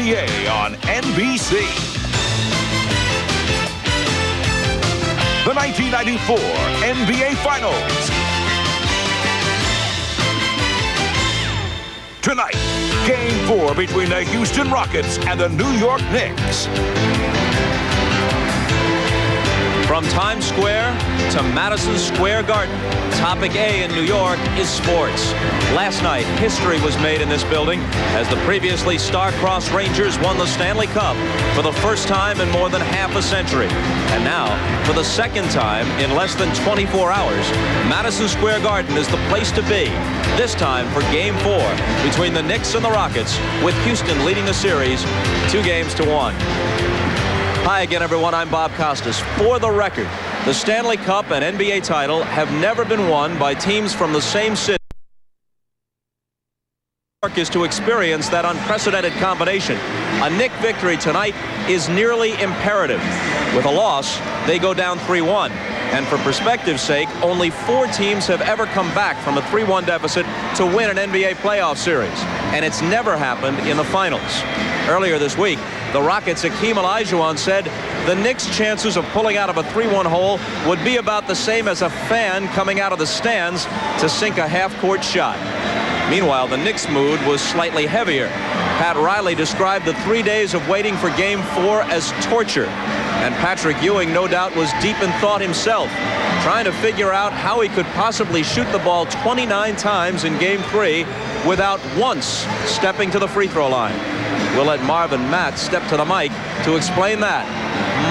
NBA on NBC. The 1994 NBA Finals. Tonight, Game 4 between the Houston Rockets and the New York Knicks. From Times Square to Madison Square Garden, topic A in New York is sports. Last night, history was made in this building as the previously star-crossed Rangers won the Stanley Cup for the first time in more than half a century. And now, for the second time in less than 24 hours, Madison Square Garden is the place to be. This time for Game 4 between the Knicks and the Rockets, with Houston leading the series 2-1. Hi again, everyone. I'm Bob Costas. For the record, the Stanley Cup and NBA title have never been won by teams from the same city. New York is to experience that unprecedented combination. A Knick victory tonight is nearly imperative. With a loss, they go down 3-1. And for perspective's sake, only 4 teams have ever come back from a 3-1 deficit to win an NBA playoff series. And it's never happened in the finals. Earlier this week, the Rockets' Olajuwon said the Knicks' chances of pulling out of a 3-1 hole would be about the same as a fan coming out of the stands to sink a half-court shot. Meanwhile, the Knicks' mood was slightly heavier. Pat Riley described the 3 days of waiting for Game 4 as torture. And Patrick Ewing, no doubt, was deep in thought himself, trying to figure out how he could possibly shoot the ball 29 times in Game 3 without once stepping to the free throw line. We'll let Marvin Matt step to the mic to explain that.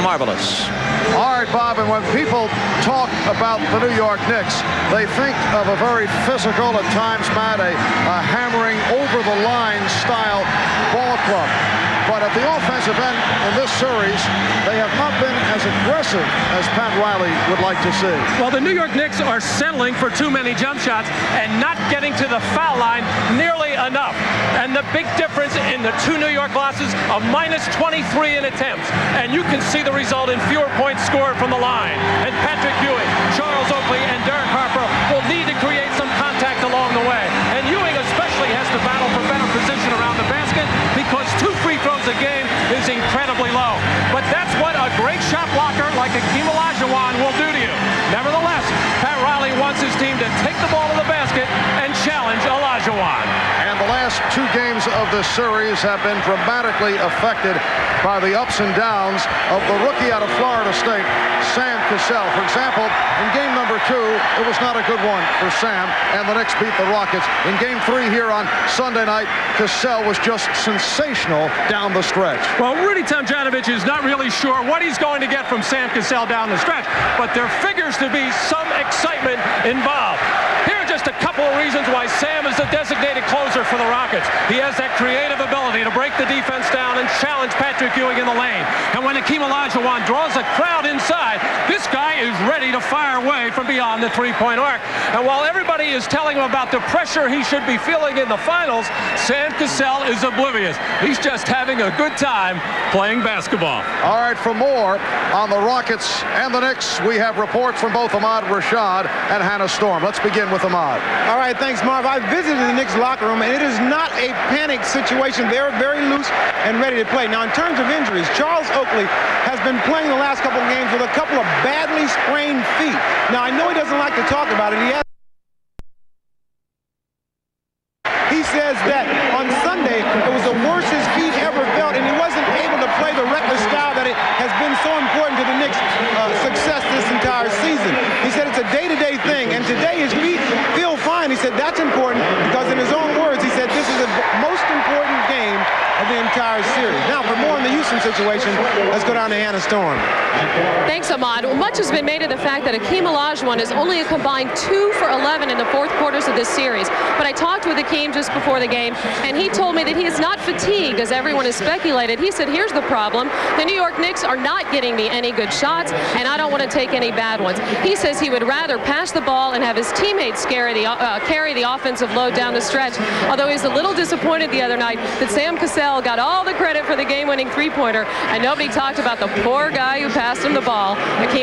Marvelous. All right, Bob, and when people talk about the New York Knicks, they think of a very physical, at times, Matt, a hammering over-the-line style ball club. But at the offensive end in this series, they have not been as aggressive as Pat Riley would like to see. Well, the New York Knicks are settling for too many jump shots and not getting to the foul line nearly enough. And the big difference in the 2 New York losses, a -23 in attempts. And you can see the result in fewer points scored from the line. And Patrick Ewing, Charles Oakley, and Derek Harper will need to create some contact along the way. And Ewing especially has to battle for better position around the basket because 2 free throws a game is incredibly low. But that's what a great shot blocker like Olajuwon will do to you. Nevertheless, Pat Riley wants his team to take the ball to the basket and challenge Olajuwon. And the last 2 games of this series have been dramatically affected by the ups and downs of the rookie out of Florida State, Sam Cassell. For example, in game number 2, it was not a good one for Sam, and the Knicks beat the Rockets. In game 3 here on Sunday night, Cassell was just sensational down the stretch. Well, Rudy Tomjanovich is not really sure what he's going to get from Sam Cassell down the stretch, but there figures to be some excitement involved. Here are just a couple of reasons why Sam is the designated closer for the Rockets. He has that creative ability to break the defense down and challenge Patrick Ewing in the lane. And when Olajuwon draws a crowd inside, this guy is ready to fire away from beyond the three-point arc. And while everybody is telling him about the pressure he should be feeling in the finals, Sam Cassell is oblivious. He's just having a good time playing basketball. All right, for more on the Rockets and the Knicks, we have reports from both Ahmad Rashad and Hannah Storm. Let's begin with Ahmad. All right, thanks, Marv. I visited the Knicks locker room, and it is not a panic situation. They're very loose and ready to play. Now, in terms of injuries, Charles Oakley has been playing the last couple of games with a couple of badly sprained feet. Now, I know he doesn't like to talk about it. He says that on Sunday, it was the worst his feet ever felt, and he wasn't able to play the reckless style that it has been so important to the Knicks' success this entire season. He said it's a day-to-day thing, and today his feet feel fine. He said that's important because in his own words, he said this is the most important game of the entire series. Now, for more on the Houston situation, let's go down to Hannah Storm. Thanks, Ahmad. Well, much has been made of the fact that Olajuwon is only a combined 2 for 11 in the 4th quarters of this series. But I talked with Akeem just before the game, and he told me that he is not fatigued, as everyone has speculated. He said, here's the problem. The New York Knicks are not getting me any good shots, and I don't want to take any bad ones. He says he would rather pass the ball and have his teammates carry the offensive load down the stretch, although he's a little disappointed the other night that Sam Cassell got all the credit for the game-winning three-pointer, and nobody talked about the poor guy who passed him the ball,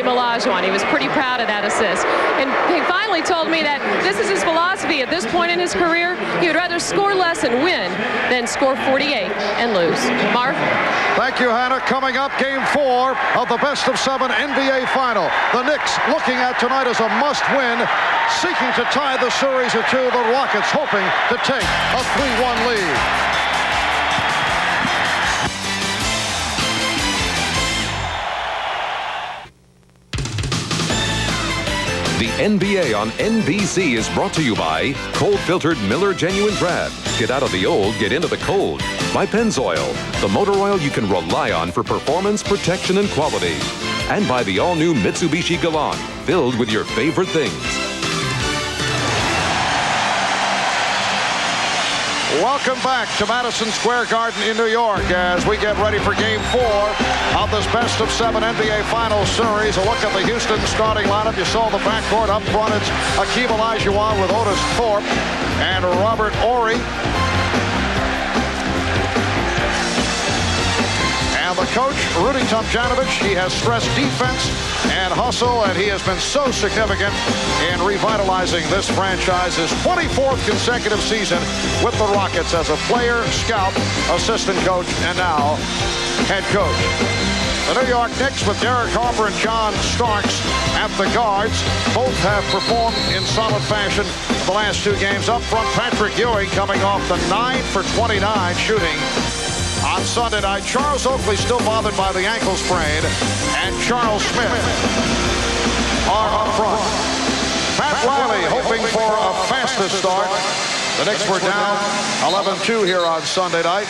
Olajuwon. He was pretty proud of that assist. And he finally told me that this is his philosophy at this point in his career. He would rather score less and win than score 48 and lose. Marv? Thank you, Hannah. Coming up, Game 4 of the best-of-7 NBA Final. The Knicks looking at tonight as a must-win, seeking to tie the series at 2. The Rockets hoping to take a 3-1 lead. The NBA on NBC is brought to you by cold-filtered Miller Genuine Draft. Get out of the old, get into the cold. By Pennzoil, the motor oil you can rely on for performance, protection, and quality. And by the all-new Mitsubishi Galant, filled with your favorite things. Welcome back to Madison Square Garden in New York as we get ready for Game 4 of this best-of-7 NBA Finals series. A look at the Houston starting lineup. You saw the backcourt up front. It's Hakeem Olajuwon with Otis Thorpe and Robert Horry. And the coach, Rudy Tomjanovich, he has stressed defense and hustle, and he has been so significant in revitalizing this franchise. His 24th consecutive season with the Rockets as a player, scout, assistant coach, and now head coach. The New York Knicks with Derek Harper and John Starks at the guards. Both have performed in solid fashion the last 2 games. Up front, Patrick Ewing coming off the 9 for 29 shooting on Sunday night. Charles Oakley still bothered by the ankle sprain, and Charles Smith are up front. Pat Riley hoping for a faster start. The Knicks were down 11-2 here on Sunday night,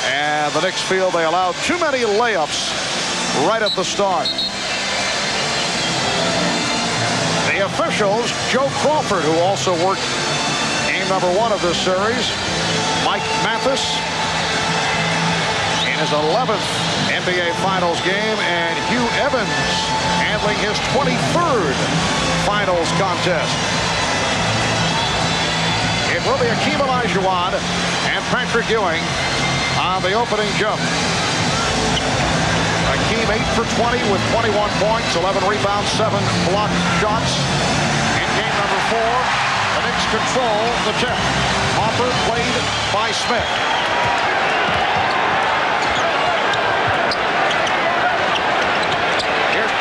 and the Knicks feel they allowed too many layups right at the start. The officials, Joe Crawford, who also worked game number 1 of this series, Mike Mathis, his 11th NBA Finals game, and Hugh Evans handling his 23rd Finals contest. It will be Hakeem Olajuwon and Patrick Ewing on the opening jump. Hakeem 8 for 20 with 21 points, 11 rebounds, 7 blocked shots. In game number 4, the Knicks control the tip. Harper played by Smith.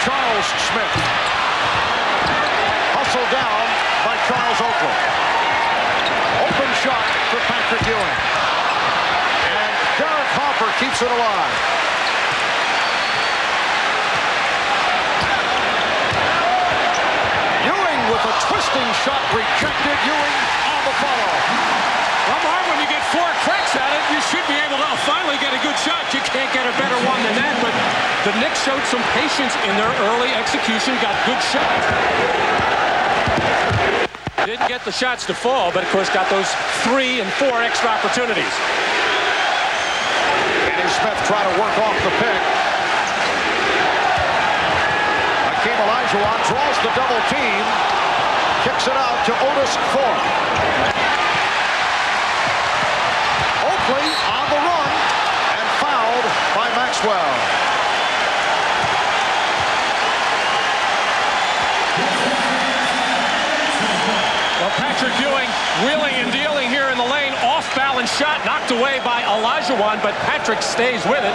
Charles Smith. Hustled down by Charles Oakley. Open shot for Patrick Ewing. And Derek Harper keeps it alive. Ewing with a twisting shot rejected. Ewing on the follow. Well, Marv, when you get 4 cracks at it, you should be able to finally get a good shot. You can't get a better one than that, but the Knicks showed some patience in their early execution, got good shots. Didn't get the shots to fall, but of course got those 3 and 4 extra opportunities. Kenny Smith trying to work off the pick. Hakeem Olajuwon draws the double team, kicks it out to Otis Thorpe. Oakley on the run and fouled by Maxwell. Well, Patrick Ewing wheeling and dealing here in the lane. Off-balance shot knocked away by Olajuwon, but Patrick stays with it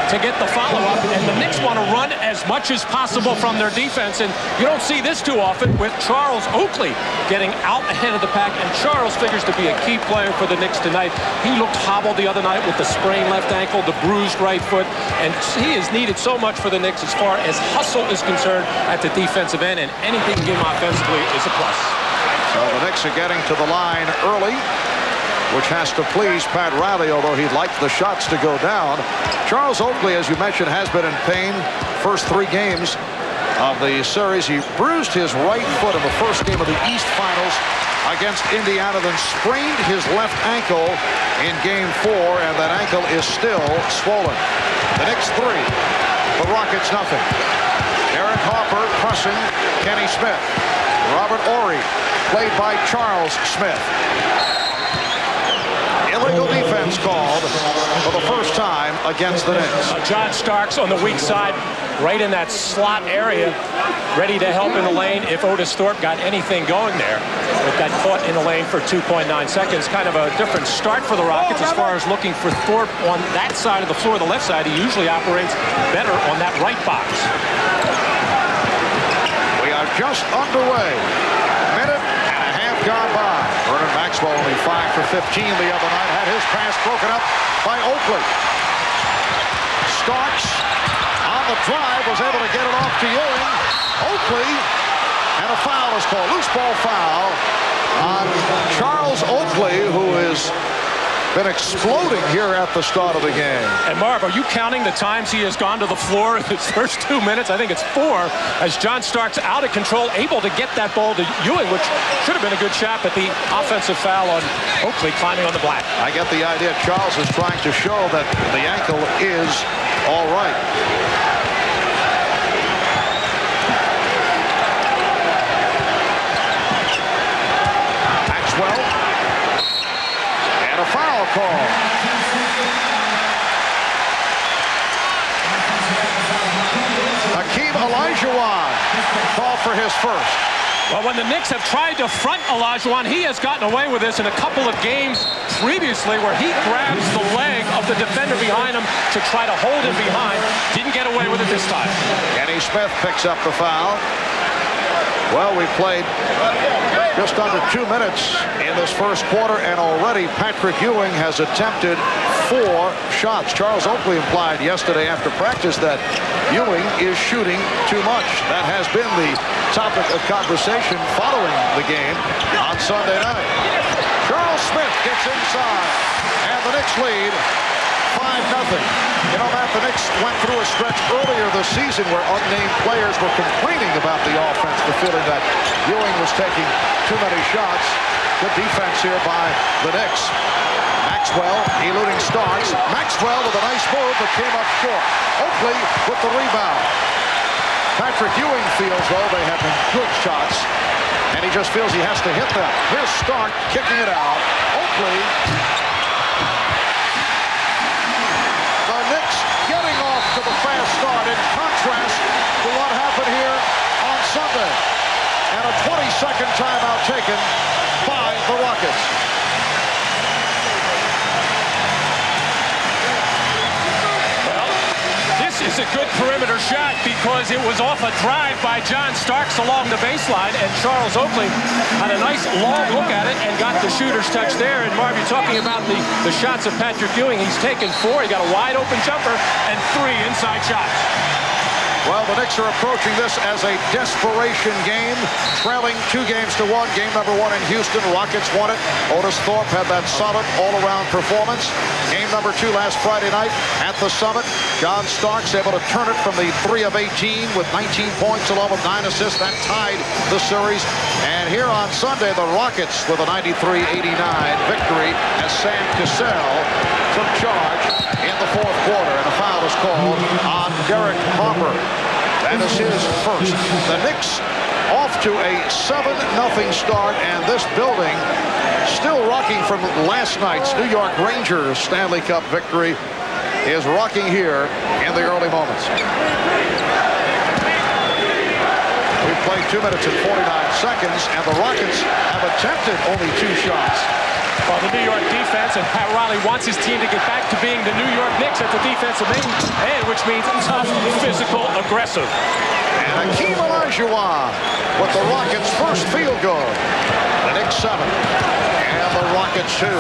to get the follow-up. And the Knicks want to run as much as possible from their defense. And you don't see this too often with Charles Oakley getting out ahead of the pack. And Charles figures to be a key player for the Knicks tonight. He looked hobbled the other night with the sprained left ankle, the bruised right foot. And he is needed so much for the Knicks as far as hustle is concerned at the defensive end. And anything he can give him offensively is a plus. So the Knicks are getting to the line early, which has to please Pat Riley, although he'd like the shots to go down. Charles Oakley, as you mentioned, has been in pain first 3 games of the series. He bruised his right foot in the first game of the East Finals against Indiana, then sprained his left ankle in Game 4, and that ankle is still swollen. The Knicks 3, the Rockets nothing. Derek Harper pressing Kenny Smith. Robert Horry, played by Charles Smith. Illegal defense timeouts called for the first time against the Knicks. John Starks on the weak side, right in that slot area, ready to help in the lane if Otis Thorpe got anything going there. But got caught in the lane for 2.9 seconds. Kind of a different start for the Rockets as far as looking for Thorpe on that side of the floor, the left side. He usually operates better on that right box. We are just underway. Minute and a half gone by. Vernon Maxwell only 5 for 15 the other night. Had his pass broken up by Oakley. Starks on the drive was able to get it off to Ewing. Oakley, and a foul is called. Loose ball foul on Charles Oakley, who has been exploding here at the start of the game. And Marv, are you counting the times he has gone to the floor in his first 2 minutes? I think it's 4, as John Starks out of control, able to get that ball to Ewing, which should have been a good shot, but the offensive foul on Oakley climbing on the black. I get the idea Charles is trying to show that the ankle is all right. Maxwell. And a foul call. Olajuwon called for his first. Well, when the Knicks have tried to front Olajuwon, he has gotten away with this in a couple of games previously where he grabs the leg of the defender behind him to try to hold him behind. Didn't get away with it this time. Kenny Smith picks up the foul. Well, we played just under 2 minutes in this first quarter, and already Patrick Ewing has attempted 4 shots. Charles Oakley implied yesterday after practice that Ewing is shooting too much. That has been the topic of conversation following the game on Sunday night. Charles Smith gets inside, and the Knicks lead 5-0. You know, Matt, the Knicks went through a stretch earlier this season where unnamed players were complaining about the offense, the feeling that Ewing was taking too many shots. Good defense here by the Knicks. Maxwell eluding Starks. Maxwell with a nice move but came up short. Oakley with the rebound. Patrick Ewing feels, though, they have been good shots, and he just feels he has to hit them. Here's Stark kicking it out. Oakley. The Knicks getting off to the fast start in contrast to what happened here on Sunday. And a 20-second timeout taken by the Rockets. This is a good perimeter shot because it was off a drive by John Starks along the baseline, and Charles Oakley had a nice long look at it and got the shooter's touch there. And Marv, you're talking about the shots of Patrick Ewing. He's taken 4. He got a wide open jumper and 3 inside shots. Well, the Knicks are approaching this as a desperation game, trailing 2-1. Game number 1 in Houston. Rockets won it. Otis Thorpe had that solid all-around performance. Game number 2 last Friday night at the Summit. John Starks able to turn it from the 3 of 18 with 19 points along with 9 assists. That tied the series. And here on Sunday, the Rockets with a 93-89 victory as Sam Cassell took charge in the fourth quarter. And a foul is called on Derek Harper. That is his first. The Knicks off to a 7-0 start, and this building still rocking from last night's New York Rangers Stanley Cup victory is rocking here in the early moments. We played 2 minutes and 49 seconds, and the Rockets have attempted only 2 shots. Well, the New York defense, and Pat Riley wants his team to get back to being the New York Knicks at the defensive end, which means tough, physical, aggressive. And Hakeem Olajuwon with the Rockets' first field goal. The Knicks 7, and the Rockets 2.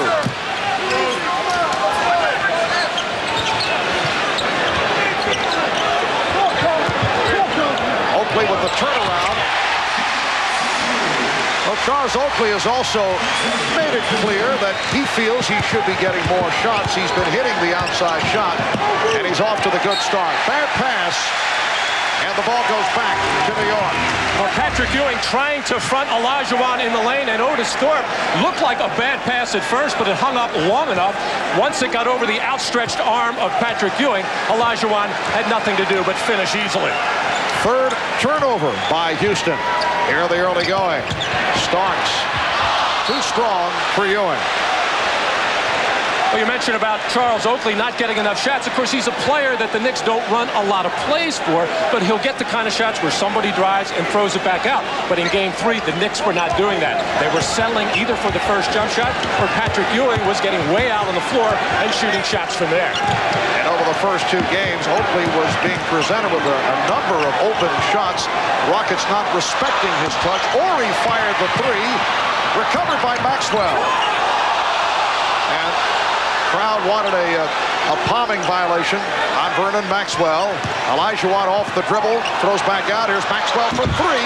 Oakley with the turnaround. Well, Charles Oakley has also made it clear that he feels he should be getting more shots. He's been hitting the outside shot, and he's off to the good start. Bad pass, and the ball goes back to New York. Well, Patrick Ewing trying to front Olajuwon in the lane, and Otis Thorpe looked like a bad pass at first, but it hung up long enough. Once it got over the outstretched arm of Patrick Ewing, Olajuwon had nothing to do but finish easily. Third turnover by Houston. Here the early going. Starks too strong for Ewing. Well, you mentioned about Charles Oakley not getting enough shots. Of course, he's a player that the Knicks don't run a lot of plays for, but he'll get the kind of shots where somebody drives and throws it back out. But in Game 3, the Knicks were not doing that. They were settling either for the first jump shot or Patrick Ewing was getting way out on the floor and shooting shots from there. And over the first 2 games, Oakley was being presented with a number of open shots. Rockets not respecting his touch. Ori fired the 3, recovered by Maxwell. And crowd wanted a palming violation on Vernon Maxwell. Olajuwon off the dribble, throws back out. Here's Maxwell for 3.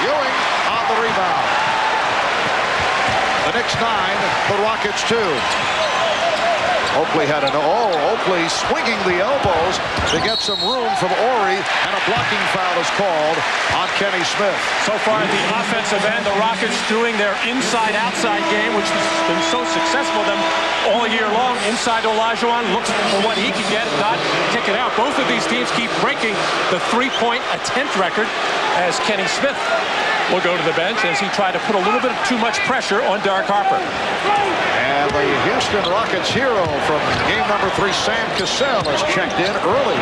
Ewing on the rebound. The Knicks 9, the Rockets 2. Oakley had Oakley swinging the elbows to get some room from Ori, and a blocking foul is called on Kenny Smith. So far at the offensive end, the Rockets doing their inside-outside game, which has been so successful to them all year long. Inside Olajuwon looks for what he can get, not kick it out. Both of these teams keep breaking the 3-point attempt record as Kenny Smith will go to the bench as he tried to put a little bit of too much pressure on Derek Harper. And the Houston Rockets hero from game number 3, Sam Cassell, has checked in early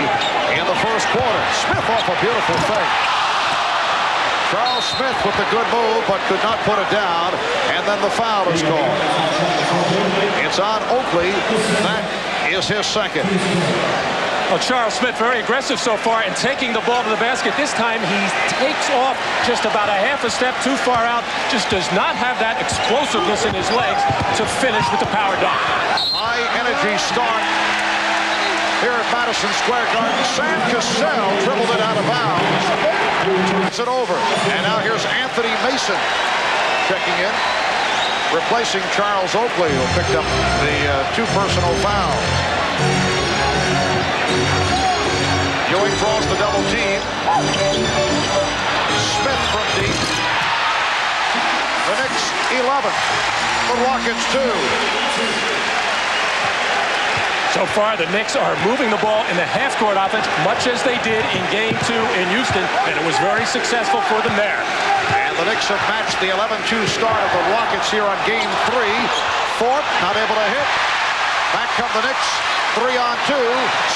in the first quarter. Smith off a beautiful fake. Charles Smith with the good move, but could not put it down, and then the foul is called. It's on Oakley. That is his second. Well, Charles Smith very aggressive so far in taking the ball to the basket. This time he takes off just about a half a step too far out. Just does not have that explosiveness in his legs to finish with the power dunk. High energy start here at Madison Square Garden. Sam Cassell dribbled it out of bounds. Turns it over. And now here's Anthony Mason checking in, replacing Charles Oakley, who picked up the 2 personal fouls. Ewing draws the double team. Smith from deep. The Knicks 11. The Rockets 2. So far, the Knicks are moving the ball in the half-court offense, much as they did in Game 2 in Houston, and it was very successful for them there. And the Knicks have matched the 11-2 start of the Rockets here on Game 3. Thorpe not able to hit. Back come the Knicks. 3-on-2.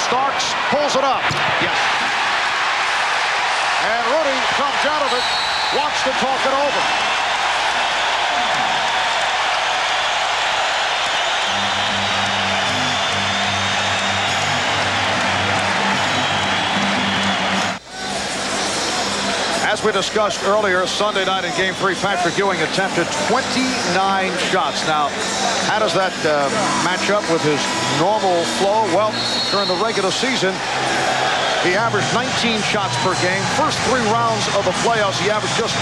Starks pulls it up. Yes. And Rudy comes out of it. Wants to talk it over. As we discussed earlier, Sunday night in Game 3, Patrick Ewing attempted 29 shots. Now, how does that match up with his normal flow? Well, during the regular season, he averaged 19 shots per game. First 3 rounds of the playoffs, he averaged just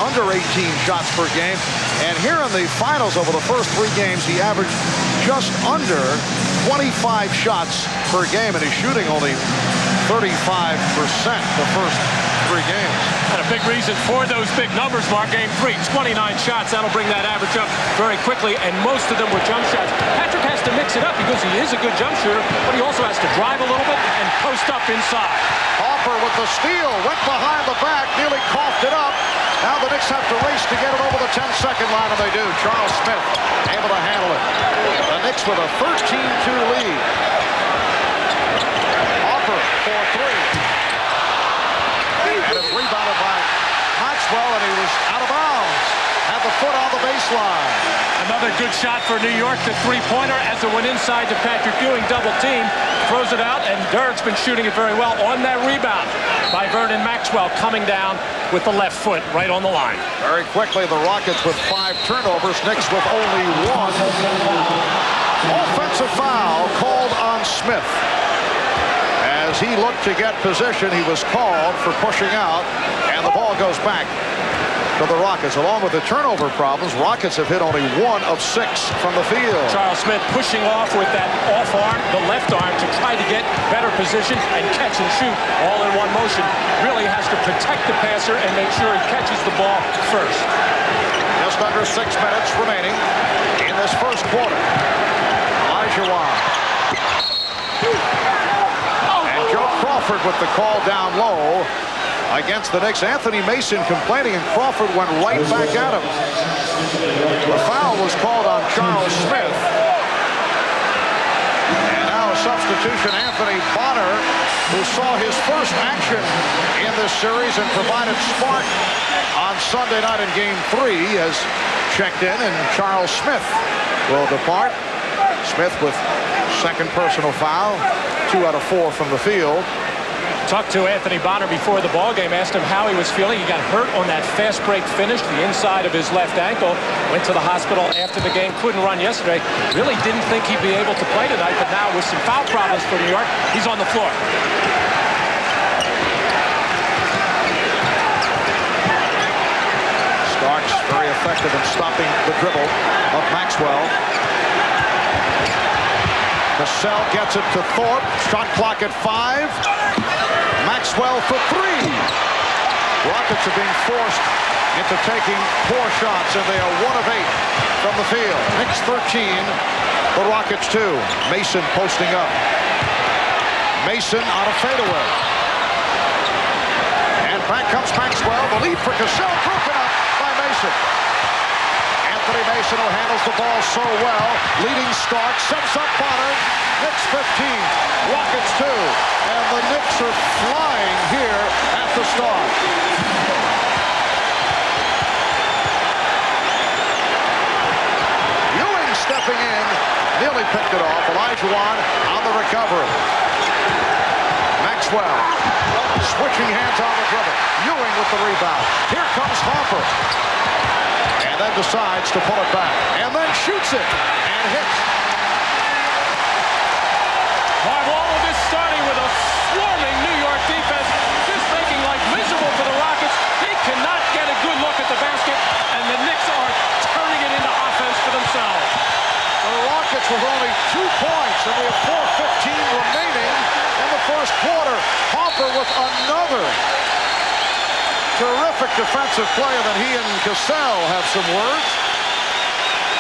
under 18 shots per game. And here in the finals, over the first 3 games, he averaged just under 25 shots per game, and he's shooting only 35% the first 3 games. And a big reason for those big numbers, Mark. Game 3, 29 shots. That'll bring that average up very quickly, and most of them were jump shots. Patrick has to mix it up because he is a good jump shooter, but he also has to drive a little bit and post up inside. Harper with the steal, went behind the back, nearly coughed it up. Now the Knicks have to race to get it over the 10-second line, and they do. Charles Smith able to handle it. The Knicks with a 13-2 lead. Harper for 3. And it's rebounded by Maxwell, and he was out of bounds. Had the foot on the baseline. Another good shot for New York, the 3-pointer as it went inside to Patrick Ewing, double team, throws it out, and Dirk's been shooting it very well on that rebound by Vernon Maxwell, coming down with the left foot right on the line. Very quickly, the Rockets with 5 turnovers, Knicks with only 1. Offensive foul called on Smith. As he looked to get position, he was called for pushing out, and the ball goes back to the Rockets. Along with the turnover problems, Rockets have hit only 1 of 6 from the field. Charles Smith pushing off with that off arm, the left arm, to try to get better position and catch and shoot all in one motion. Really has to protect the passer and make sure he catches the ball first. Just under 6 minutes remaining in this first quarter. Olajuwon. Crawford with the call down low against the Knicks. Anthony Mason complaining, and Crawford went right back at him. The foul was called on Charles Smith. substitution, Anthony Bonner, who saw his first action in this series and provided spark on Sunday night in Game 3, has checked in, and Charles Smith will depart. Smith with second personal foul, 2 out of 4 from the field. Talked to Anthony Bonner before the ball game, asked him how he was feeling. He got hurt on that fast break finish, the inside of his left ankle. Went to the hospital after the game, couldn't run yesterday. Really didn't think he'd be able to play tonight, but now with some foul problems for New York, he's on the floor. Starks very effective in stopping the dribble of Maxwell. Cassell gets it to Thorpe. Shot clock at 5. Maxwell for 3. Rockets are being forced into taking poor shots, and they are 1 of 8 from the field. Knicks 13, the Rockets 2. Mason posting up. Mason on a fadeaway. And back comes Maxwell. The lead for Cassell, broken up by Mason. Anthony Mason, who handles the ball so well, leading Stark, sets up Bonner. Knicks 15, Rockets 2, and the Knicks are flying here at the start. Ewing stepping in, nearly picked it off. Olajuwon on the recovery. Maxwell switching hands on the dribble. Ewing with the rebound. Here comes Harper. And then decides to pull it back. And then shoots it and hits. All of this starting with a swarming New York defense, just making life miserable for the Rockets. They cannot get a good look at the basket, and the Knicks are turning it into offense for themselves. The Rockets with only 2 points, and we have 4:15 remaining in the first quarter. Harper with another terrific defensive play, and then he and Cassell have some words.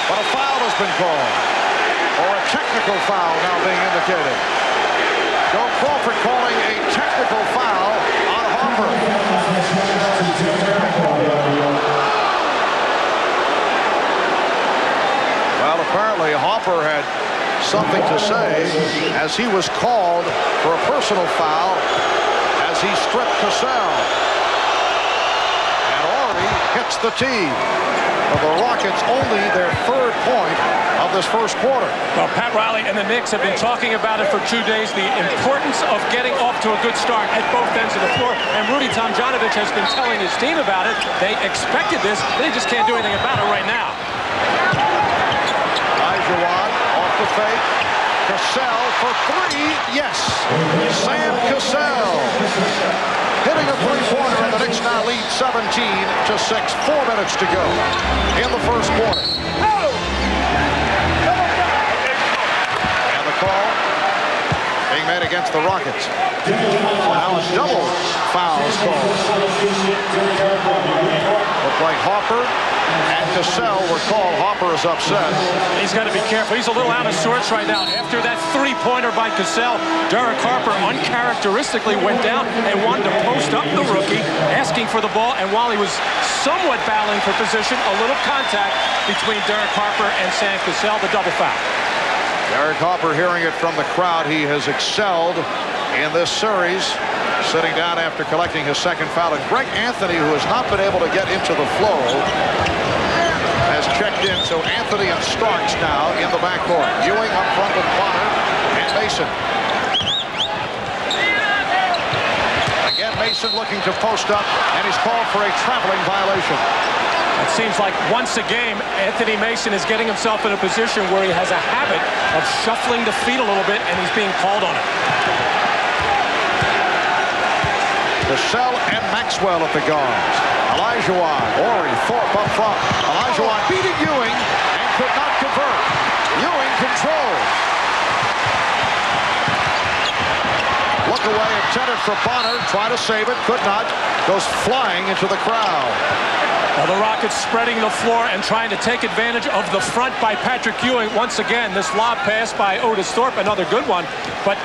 But a foul has been called, or a technical foul now being indicated. Joe Crawford calling a technical foul on Harper. Well, apparently Harper had something to say as he was called for a personal foul as he stripped Cassell. And Horry hits the tee. Of the Rockets only their 3rd point of this first quarter. Well, Pat Riley and the Knicks have been talking about it for 2 days, the importance of getting off to a good start at both ends of the floor. And Rudy Tomjanovich has been telling his team about it. They expected this, they just can't do anything about it right now. Olajuwon off the fake. Cassell for 3. Yes. Sam Cassell hitting a 3-pointer, and the Knicks now lead 17-6. 4 minutes to go in the first quarter. And the call being made against the Rockets. Now a double foul is called. Looked like Harper and Cassell were called. Harper is upset. He's got to be careful. He's a little out of sorts right now. After that 3-pointer by Cassell, Derek Harper uncharacteristically went down and wanted to post up the rookie, asking for the ball. And while he was somewhat battling for position, a little contact between Derek Harper and Sam Cassell, the double foul. Derek Harper, hearing it from the crowd, he has excelled in this series, sitting down after collecting his 2nd foul. And Greg Anthony, who has not been able to get into the flow, has checked in. So Anthony and Starks now in the backcourt. Ewing up front with Bonner and Mason. Again, Mason looking to post up, and he's called for a traveling violation. It seems like once a game, Anthony Mason is getting himself in a position where he has a habit of shuffling the feet a little bit, and he's being called on it. Cassell and Maxwell at the guards. Olajuwon, Horry, Thorpe up front. Olajuwon beating Ewing and could not convert. Ewing controls. Look away intended for Bonner. Try to save it, could not. Goes flying into the crowd. Well, the Rockets spreading the floor and trying to take advantage of the front by Patrick Ewing. Once again, this lob pass by Otis Thorpe, another good one. But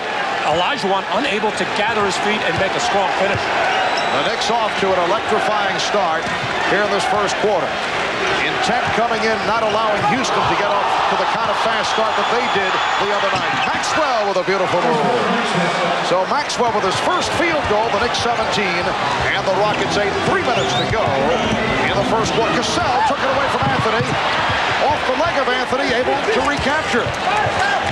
Olajuwon unable to gather his feet and make a strong finish. The Knicks off to an electrifying start here in this first quarter. Intent coming in, not allowing Houston to get off to the kind of fast start that they did the other night. Maxwell with a beautiful move. So Maxwell with his first field goal, the Knicks 17, and the Rockets 8. 3 minutes to go in the first quarter. Cassell took it away from Anthony. Off the leg of Anthony, able to recapture.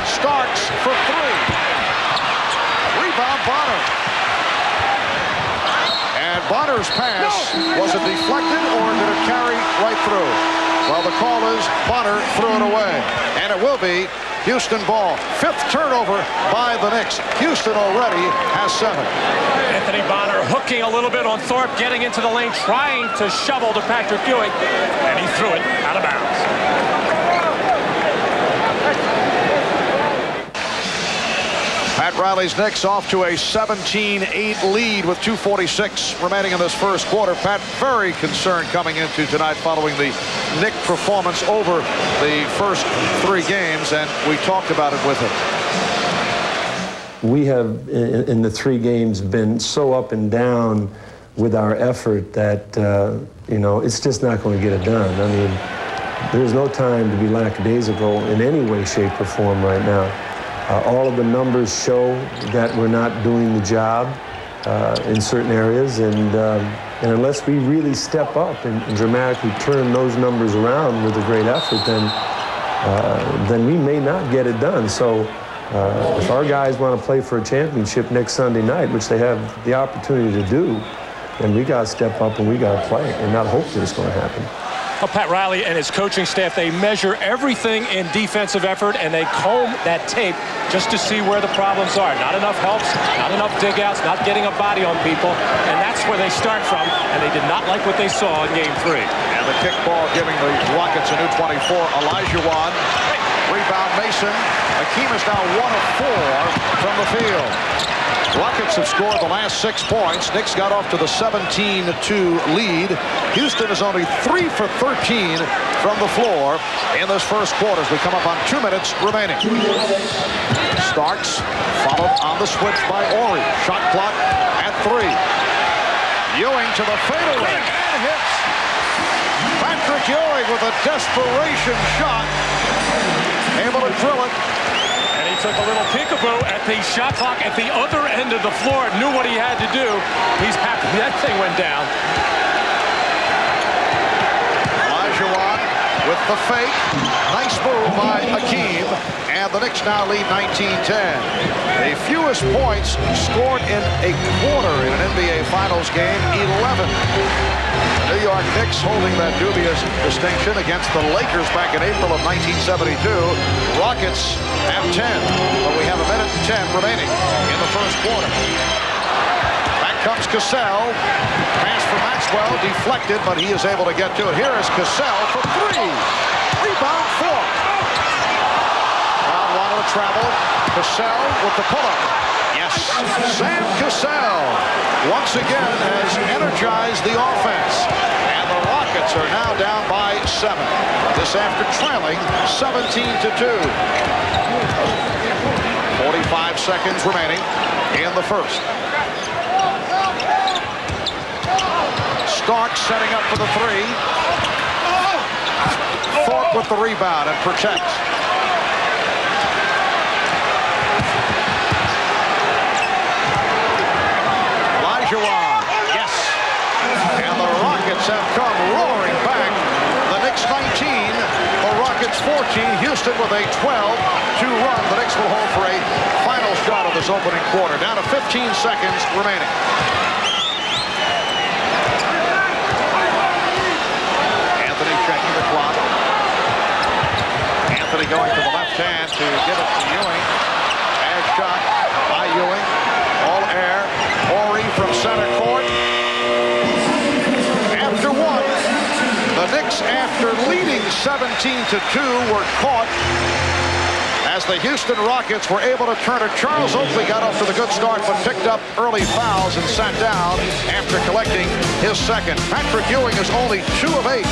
Starks for 3. Rebound Bonner. And Bonner's pass, was it deflected or did it carry right through? Well, the call is Bonner threw it away. And it will be Houston ball. 5th turnover by the Knicks. Houston already has 7. Anthony Bonner hooking a little bit on Thorpe, getting into the lane, trying to shovel to Patrick Ewing, and he threw it out of bounds. Pat Riley's Knicks off to a 17-8 lead with 2:46 remaining in this first quarter. Pat, very concerned coming into tonight following the Knick performance over the first 3 games, and we talked about it with him. We have, in the 3 games, been so up and down with our effort that, it's just not going to get it done. I mean, there's no time to be lackadaisical in any way, shape, or form right now. All of the numbers show that we're not doing the job in certain areas, and unless we really step up and dramatically turn those numbers around with a great effort, then we may not get it done. So if our guys want to play for a championship next Sunday night, which they have the opportunity to do, then we got to step up and we got to play and not hope that it's going to happen. Well, Pat Riley and his coaching staff, they measure everything in defensive effort, and they comb that tape just to see where the problems are. Not enough helps, not enough dig-outs, not getting a body on people, and that's where they start from, and they did not like what they saw in Game 3. And the kickball giving the Rockets a new 24. Olajuwon, rebound Mason. Hakeem is now 1 of 4 from the field. Rockets have scored the last 6 points. Knicks got off to the 17-2 lead. Houston is only 3 for 13 from the floor in this first quarter as we come up on 2 minutes remaining. Starks followed on the switch by Ori. Shot clock at 3. Ewing to the fadeaway and hits. Patrick Ewing with a desperation shot. Able to drill it. Took a little peekaboo at the shot clock at the other end of the floor, knew what he had to do. He's happy that thing went down. Olajuwon with the fake. Nice move by Hakeem. And the Knicks now lead 19-10. The fewest points scored in a quarter in an NBA Finals game, 11. The New York Knicks holding that dubious distinction against the Lakers back in April of 1972. Rockets have 10, but we have 1 minute and 10 remaining in the first quarter. Back comes Cassell. Pass for Maxwell, deflected, but he is able to get to it. Here is Cassell for 3. Rebound 4. Wanted to travel. Cassell with the pull-up. Yes, Sam Cassell once again has energized the offense. And the Rockets are now down by 7. This after trailing 17-2. 45 seconds remaining in the first. Stark setting up for the 3. Thorpe with the rebound and protects. Yes. And the Rockets have come roaring back. The Knicks 19, the Rockets 14. Houston with a 12-2 run. The Knicks will hold for a final shot of this opening quarter. Down to 15 seconds remaining. Anthony checking the clock. Anthony going to the left hand to give it to Ewing. Bad shot by Ewing. All air. Ori from center court. After 1, the Knicks, after leading 17-2, were caught as the Houston Rockets were able to turn it. Charles Oakley got off to the good start, but picked up early fouls and sat down after collecting his second. Patrick Ewing is only 2 of 8.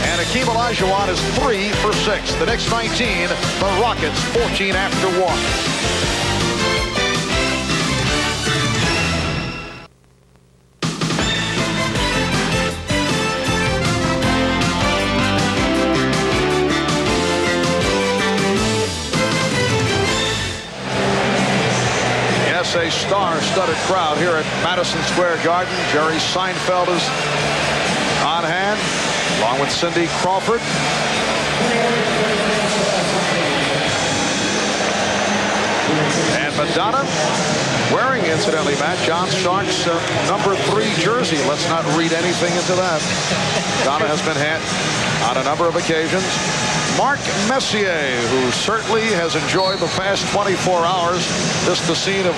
And Hakeem Olajuwon is 3 for 6. The Knicks 19, the Rockets 14 after 1. a star-studded crowd here at Madison Square Garden. Jerry Seinfeld is on hand, along with Cindy Crawford. And Madonna wearing, incidentally, Matt, John Stark's number 3 jersey. Let's not read anything into that. Madonna has been hit on a number of occasions. Mark Messier, who certainly has enjoyed the past 24 hours. This the scene of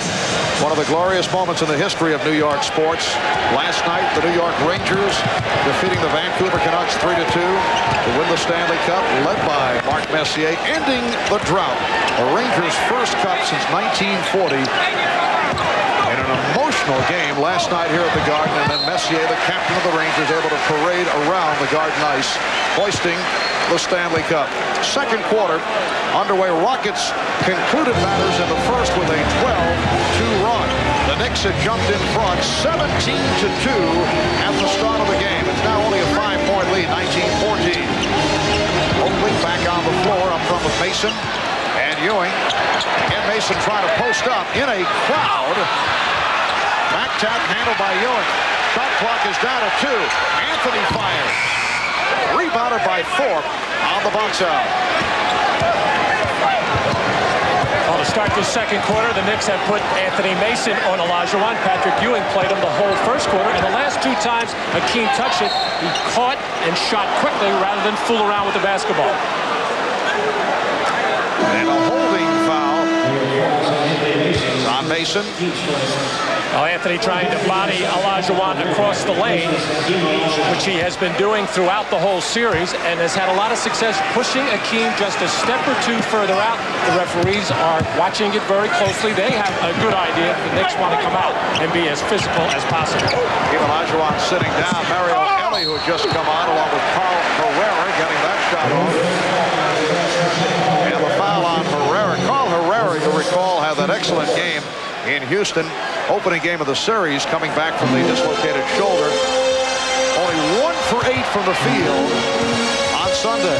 one of the glorious moments in the history of New York sports. Last night, the New York Rangers defeating the Vancouver Canucks 3-2 to win the Stanley Cup, led by Mark Messier, ending the drought. The Rangers' first cup since 1940. In an emotional game last night here at the Garden, and then Messier, the captain of the Rangers, able to parade around the Garden ice, hoisting the Stanley Cup. Second quarter underway. Rockets concluded matters in the first with a 12-2 run. The Knicks had jumped in front 17-2 at the start of the game. It's now only a 5-point lead, 19-14. Oakley back on the floor up front with Mason and Ewing. Again, Mason trying to post up in a crowd. Back tap handled by Ewing. Shot clock is down to 2. Anthony fires. Rebounded by Thorpe on the box out. Well, to start this second quarter, the Knicks have put Anthony Mason on Olajuwon. Patrick Ewing played him the whole first quarter. And the last 2 times Hakeem touched it, he caught and shot quickly rather than fool around with the basketball. And a holding foul on Mason. Well, Anthony trying to body Olajuwon across the lane, which he has been doing throughout the whole series and has had a lot of success pushing Hakeem just a step or 2 further out. The referees are watching it very closely. They have a good idea. The Knicks want to come out and be as physical as possible. Olajuwon sitting down. Mario Ellie, who had just come on, along with Carl Herrera, getting that shot off. And the foul on Herrera. Carl Herrera, you recall, had that excellent game in Houston. Opening game of the series, coming back from the dislocated shoulder. Only 1 for 8 from the field on Sunday.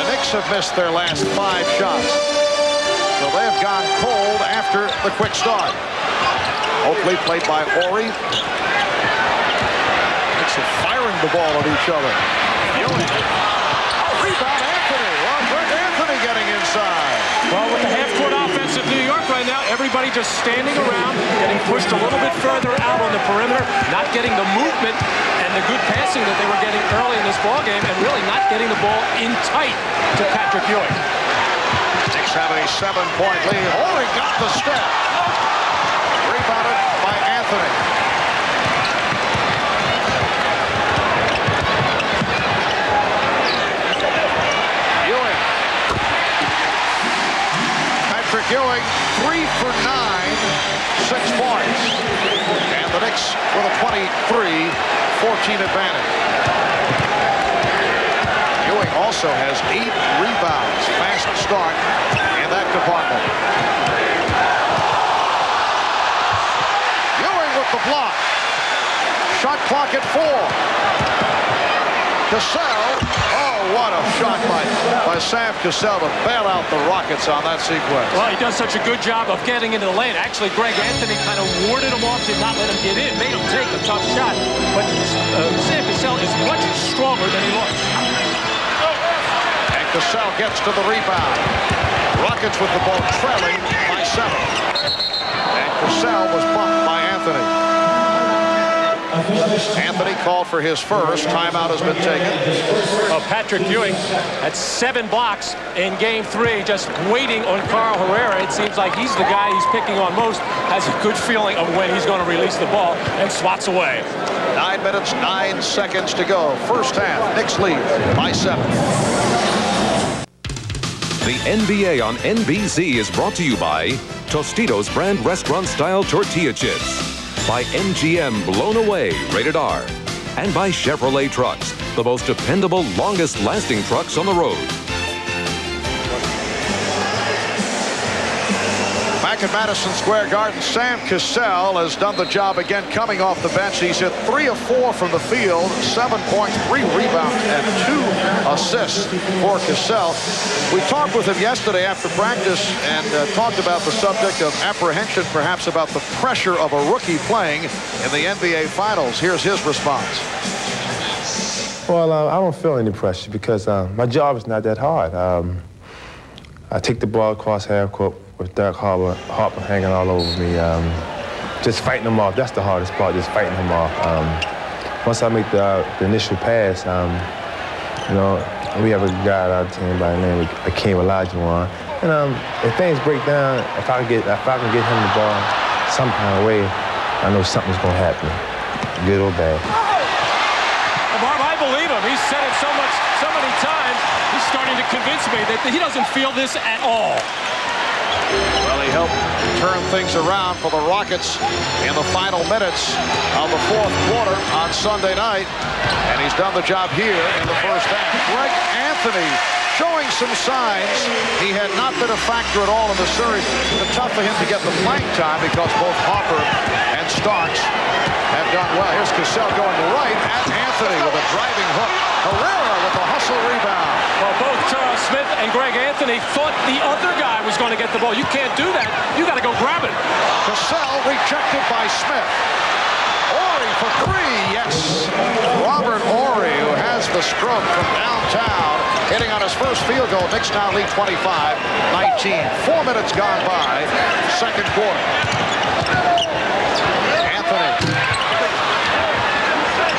The Knicks have missed their last 5 shots. So they have gone cold after the quick start. Oakley played by Horry. Knicks are firing the ball at each other. Rebound Anthony. Well, Greg Anthony getting inside. Well, with the half-court offense of New York right now, everybody just standing around, getting pushed a little bit further out on the perimeter, not getting the movement and the good passing that they were getting early in this ballgame, and really not getting the ball in tight to Patrick Ewing. Knicks have a 7-point lead. Horry got the step. Rebounded by Anthony. Patrick Ewing, 3 for 9, 6 points. And the Knicks with a 23-14 advantage. Ewing also has 8 rebounds. Fast start in that department. Ewing with the block. Shot clock at 4. Cassell. Oh, what a shot by Sam Cassell to bail out the Rockets on that sequence. Well, he does such a good job of getting into the lane. Actually, Greg Anthony kind of warded him off, did not let him get in, made him take a tough shot. But Sam Cassell is much stronger than he looks. And Cassell gets to the rebound. Rockets with the ball trailing by 7. And Cassell was bumped by Anthony. Anthony called for his first. Timeout has been taken. Well, Patrick Ewing had 7 blocks in Game 3, just waiting on Carl Herrera. It seems like he's the guy he's picking on most, has a good feeling of when he's going to release the ball, and swats away. 9 minutes, 9 seconds to go. First half, Knicks lead by 7. The NBA on NBC is brought to you by Tostitos brand restaurant-style tortilla chips. By MGM Blown Away, rated R. And by Chevrolet Trucks, the most dependable, longest-lasting trucks on the road. Back back at Madison Square Garden, Sam Cassell has done the job again coming off the bench. He's hit 3 of 4 from the field, 7 points, 3 rebounds, and 2 assists for Cassell. We talked with him yesterday after practice and talked about the subject of apprehension, perhaps about the pressure of a rookie playing in the NBA Finals. Here's his response. Well, I don't feel any pressure because my job is not that hard. I take the ball across half court with Doug Harper hanging all over me. Just fighting him off. That's the hardest part, just fighting him off. Once I make the initial pass, you know, we have a guy on our team by the name of Olajuwon. And if things break down, if I can get him the ball some kind of way, I know something's going to happen, good or bad. Bob, I believe him. He's said it so many times. He's starting to convince me that he doesn't feel this at all. Well, he helped turn things around for the Rockets in the final minutes of the 4th quarter on Sunday night. And he's done the job here in the first half. Greg Anthony showing some signs. He had not been a factor at all in the series. It's been tough for him to get the playing time because both Harper and Starks have done well. Here's Cassell going right at Anthony with a driving hook. Herrera with a hustle rebound. Well, both Charles Smith and Greg Anthony thought the other guy was going to get the ball. You can't do that. You got to go grab it. Cassell rejected by Smith. Horry for 3, yes. Robert Horry, who has the stroke from downtown, hitting on his first field goal. Knicks now lead 25-19. 4 minutes gone by, second quarter. Anthony.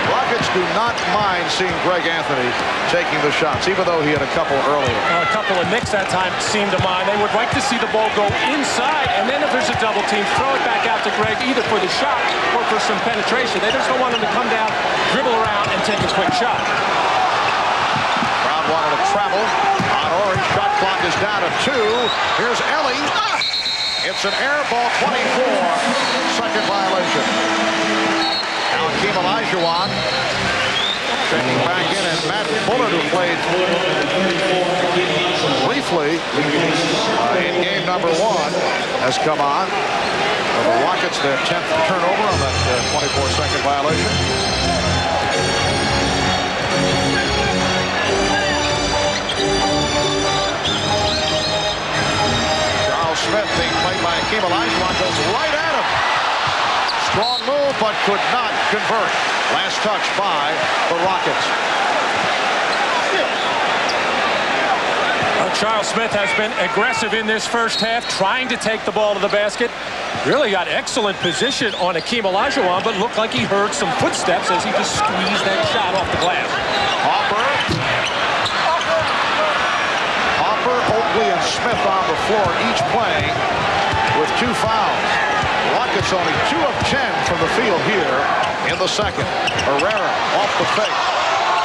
Rockets do not mind seeing Greg Anthony taking the shots, even though he had a couple earlier. A couple of Knicks that time seemed to mind. They would like to see the ball go inside, and then if there's a double team, throw it back out to Greg, either for the shot or for some penetration. They just don't want him to come down, dribble around, and take a quick shot. Brown wanted to travel on Orange. Shot clock is down to 2. Here's Ellie. It's an air ball, 24. Second violation. Now Hakeem Olajuwon checking back in, and Matt Bullard, who played briefly in game number 1, has come on. The Rockets, their 10th turnover on that 24-second violation. Charles Smith being played by Hakeem Olajuwon goes right at him. Strong move, but could not convert. Last touch by the Rockets. Charles Smith has been aggressive in this first half, trying to take the ball to the basket. Really got excellent position on Hakeem Olajuwon, but looked like he heard some footsteps as he just squeezed that shot off the glass. Harper, Oakley, and Smith on the floor, each playing with 2 fouls. Rockets only 2 of 10 from the field here in the second. Herrera off the fake.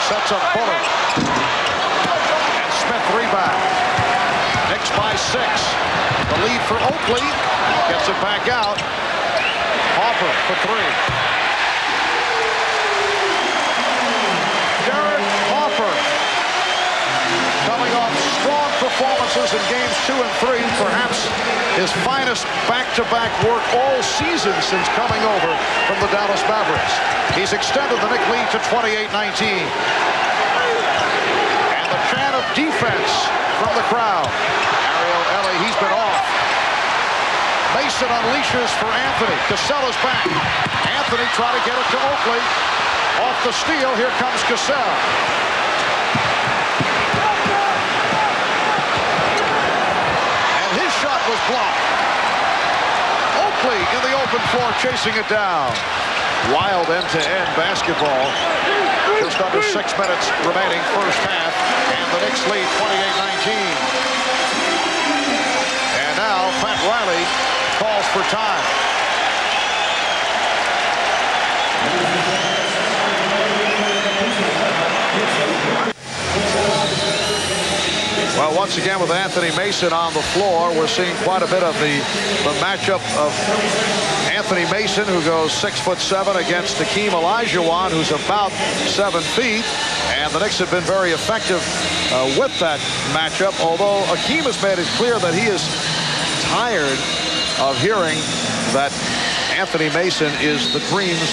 Sets up Bullard. And Smith rebounds. Knicks by 6. The lead for Oakley. Gets it back out. Harper for 3. Derek Harper coming off strong performances in games 2 and 3. Perhaps his finest back-to-back work all season since coming over from the Dallas Mavericks. He's extended the Knicks lead to 28-19. And the chant of defense from the crowd. Ariel Ellie, he's been off. Mason unleashes for Anthony. Cassell is back. Anthony trying to get it to Oakley. Off the steal, here comes Cassell. And his shot was blocked. Oakley in the open floor chasing it down. Wild end-to-end basketball. Just under 6 minutes remaining first half. And the Knicks lead 28-19. And now Pat Riley calls for time. Well, once again with Anthony Mason on the floor, we're seeing quite a bit of the matchup of Anthony Mason, who goes 6'7" against Hakeem Olajuwon, who's about 7 feet. And the Knicks have been very effective with that matchup, although Hakeem has made it clear that he is tired of hearing that Anthony Mason is the Cream's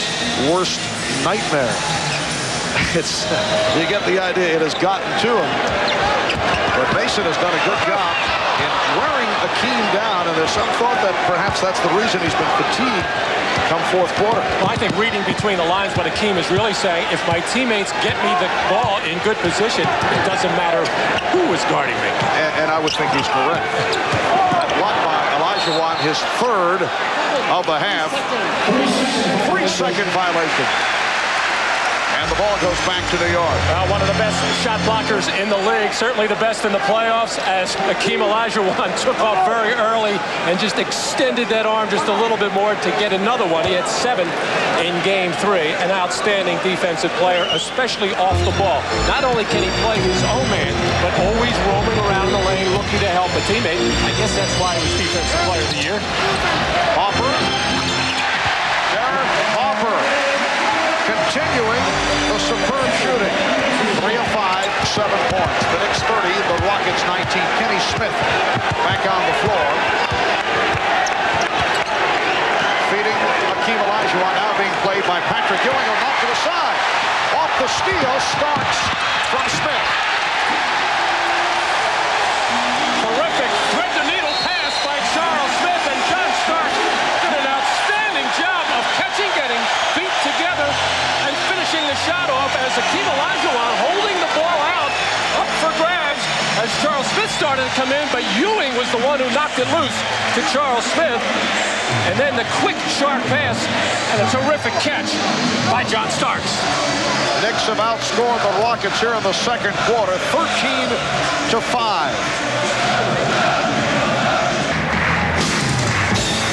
worst nightmare. You get the idea. It has gotten to him. But Mason has done a good job in wearing Akeem down, and there's some thought that perhaps that's the reason he's been fatigued come fourth quarter. Well, I think reading between the lines, what Akeem is really saying, if my teammates get me the ball in good position, it doesn't matter who is guarding me. And I would think he's correct. That block by Olajuwon, his third of the half. 3-second violation. And the ball goes back to New York. One of the best shot blockers in the league, certainly the best in the playoffs, as Hakeem Olajuwon took off very early and just extended that arm just a little bit more to get another one. He had 7 in Game 3. An outstanding defensive player, especially off the ball. Not only can he play his own man, but always roaming around the lane looking to help a teammate. I guess that's why he was Defensive Player of the Year. Hopper. Darren Hopper. Continuing the superb shooting. 3 of 5, 7 points. The Knicks 30, the Rockets 19. Kenny Smith back on the floor. Feeding Hakeem Olajuwon, now being played by Patrick Ewing, who knocked to the side. Off the steal, Starks from Smith. Terrific thread-the-needle pass by Charles Smith, and John Starks did an outstanding job of catching, getting feet together, and finishing the shot off as Hakeem Olajuwon holding the ball out, up for grabs as Charles Smith started to come in, but Ewing was the one who knocked it loose to Charles Smith. And then the quick, sharp pass and a terrific catch by John Starks. Knicks have outscored the Rockets here in the second quarter, 13-5.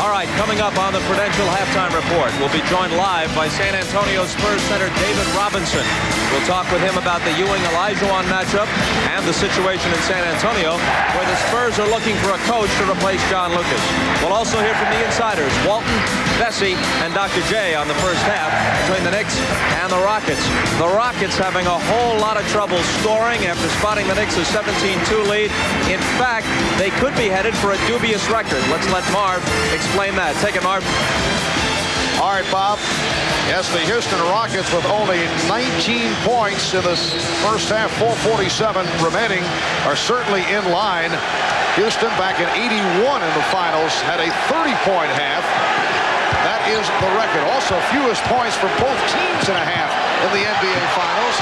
All right, coming up on the Prudential Halftime Report, we'll be joined live by San Antonio Spurs center David Robinson. We'll talk with him about the Ewing-Olajuwon matchup and the situation in San Antonio, where the Spurs are looking for a coach to replace John Lucas. We'll also hear from the insiders, Walton, Bessie, and Dr. J on the first half between the Knicks and the Rockets. The Rockets having a whole lot of trouble scoring after spotting the Knicks' 17-2 lead. In fact, they could be headed for a dubious record. Let's let Marv explain that. Take it, Marv. All right, Bob. Yes, the Houston Rockets with only 19 points in the first half, 4:47 remaining, are certainly in line. Houston back in 81 in the finals had a 30-point half. That is the record. Also, fewest points for both teams in a half in the NBA Finals,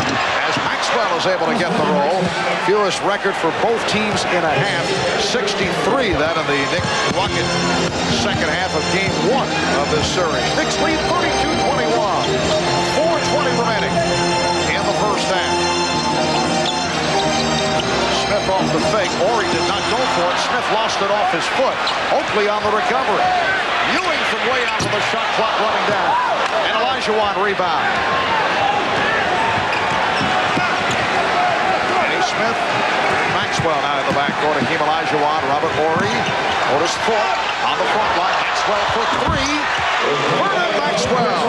as Maxwell is able to get the roll. Fewest record for both teams in a half, 63 that in the Knicks Rocket second half of Game 1 of this series. Knicks lead 32-21. 4:20 remaining in the first half. Smith off the fake. Horry did not go for it. Smith lost it off his foot. Oakley on the recovery. Ewing from way out of the shot clock running down. And Olajuwon rebound. Kenny Smith. Maxwell now in the backcourt. Hakeem Olajuwon. Robert Horry. Otis Thorpe on the front line. Maxwell for 3. Vernon Maxwell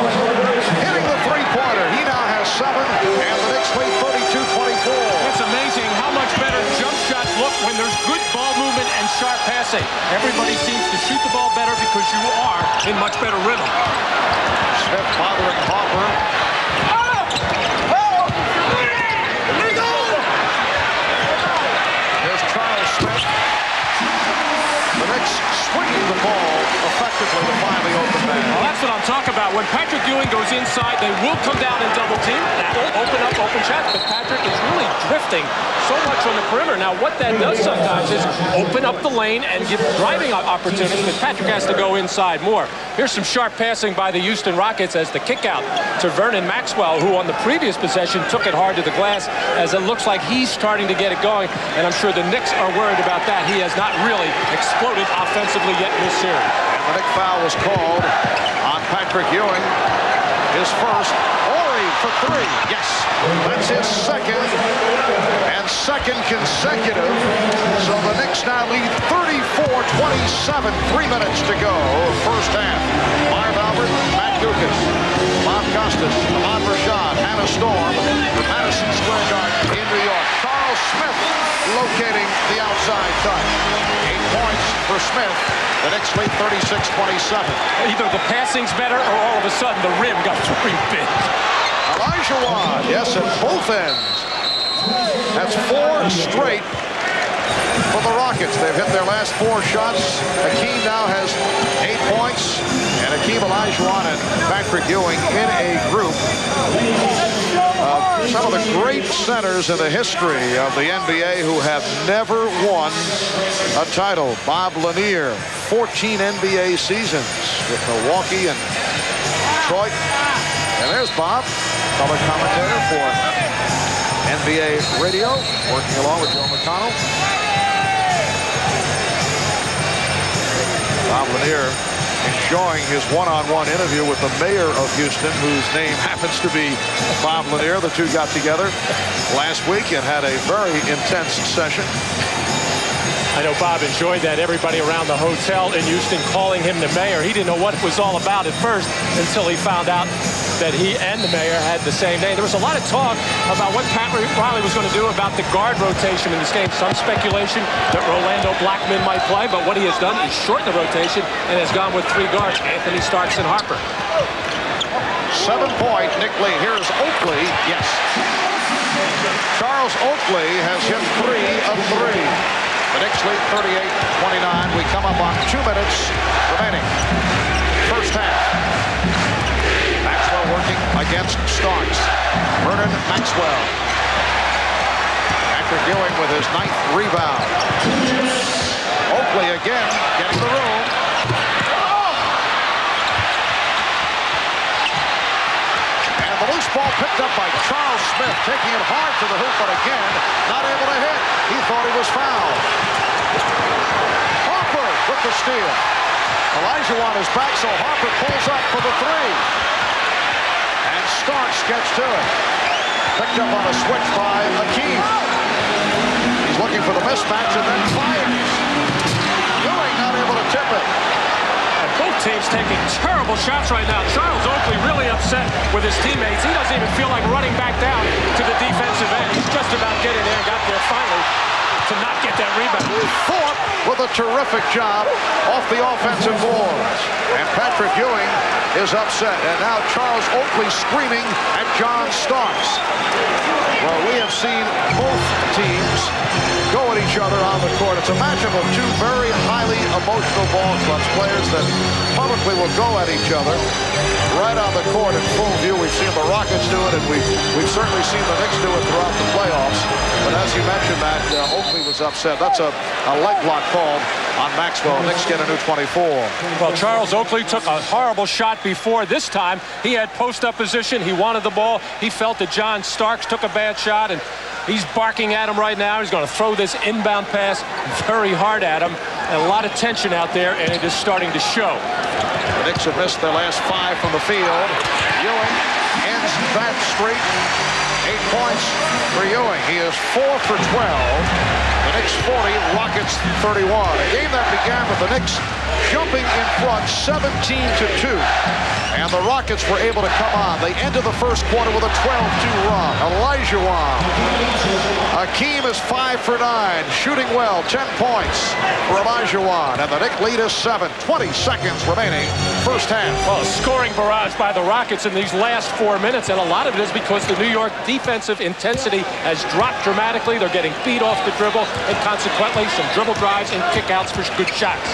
hitting the three-pointer. He now has 7. And the Knicks lead 32-24. It's amazing how much better jump shots look when there's good ball movement and sharp passing. Everybody seems to shoot the ball better because you are in much better rhythm. Smith bothering Hopper. Here's Charles Smith. The Knicks swinging the ball effectively to find the open man. Well, that's what I'm talking about. When Patrick Ewing goes inside, they will come down and double team. That will open up open shots, but Patrick is really drifting so much on the perimeter. Now, what that does sometimes is open up the lane and give driving opportunities, but Patrick has to go inside more. Here's some sharp passing by the Houston Rockets as the kick out to Vernon Maxwell, who on the previous possession took it hard to the glass, as it looks like he's starting to get it going, and I'm sure the Knicks are worried about that. He has not really exploded offensively yet in this series. And the Knick foul was called on Patrick Ewing. His first. Horry for 3. Yes, that's his second. And second consecutive. So the Knicks now lead 34-27. 3 minutes to go. First half. Marv Albert, Matt Dukas, Bob Costas, Ahmad Rashad, Hannah Storm, Madison Square Garden in New York. Charles Smith locating the outside touch. 8 points for Smith. The Knicks lead 36-27. Either the passing's better or all of a sudden the rim got very big. Olajuwon, yes, at both ends. That's 4 straight for the Rockets. They've hit their last 4 shots. Hakeem now has 8 points. And Hakeem Olajuwon and Patrick Ewing in a group of some of the great centers in the history of the NBA who have never won a title. Bob Lanier, 14 NBA seasons with Milwaukee and Detroit. And there's Bob, color commentator for NBA Radio, working along with Joe McConnell. Bob Lanier enjoying his one-on-one interview with the mayor of Houston, whose name happens to be Bob Lanier. The two got together last week and had a very intense session. I know Bob enjoyed that. Everybody around the hotel in Houston calling him the mayor. He didn't know what it was all about at first until he found out that he and the mayor had the same name. There was a lot of talk about what Pat Riley was going to do about the guard rotation in this game. Some speculation that Rolando Blackman might play, but what he has done is shorten the rotation and has gone with 3 guards, Anthony Starks and Harper. 7-point Nick Lee. Here's Oakley. Yes. Charles Oakley has hit 3 of 3. The Knicks lead 38-29. We come up on 2 minutes remaining. First half. Maxwell working against Starks. Vernon Maxwell. Patrick Ewing with his 9th rebound. Oakley again getting the room. And the loose ball picked up by Charles Smith, taking it hard to the hoop, but again, not able to hit. He thought he was fouled. Harper with the steal. Olajuwon is back, so Harper pulls up for the 3. And Starks gets to it. Picked up on a switch by Hakeem. He's looking for the mismatch and then fires. Ewing not able to tip it. Both teams taking terrible shots right now. Charles Oakley really upset with his teammates. He doesn't even feel like running back down to the defensive end. He's just about getting there and got there finally to not get that rebound. Thorpe with a terrific job off the offensive boards. And Patrick Ewing is upset. And now Charles Oakley screaming at John Starks. Well, we have seen both teams go at each other on the court. It's a matchup of 2 very highly emotional ball clubs, players that publicly will go at each other right on the court in full view. We've seen the Rockets do it, and we've certainly seen the Knicks do it throughout the playoffs. But as you mentioned, Matt, Oakley was upset. That's a leg block called on Maxwell. Knicks get a new 24. Well, Charles Oakley took a horrible shot before. This time, he had post-up position. He wanted the ball. He felt that John Starks took a bad shot, and he's barking at him right now. He's going to throw this inbound pass very hard at him. And a lot of tension out there, and it is starting to show. The Knicks have missed their last 5 from the field. Ewing ends that streak. 8 points for Ewing. He is 4 for 12. The Knicks 40, Rockets 31. A game that began with the Knicks jumping in front 17-2. And the Rockets were able to come on. They ended the first quarter with a 12-2 run. Olajuwon. Hakeem is 5 for 9. Shooting well, 10 points for Olajuwon. And the Knicks lead is 7. 20 seconds remaining. First half. Well, a scoring barrage by the Rockets in these last 4 minutes. And a lot of it is because the New York defensive intensity has dropped dramatically. They're getting beat off the dribble. And consequently, some dribble drives and kickouts for good shots.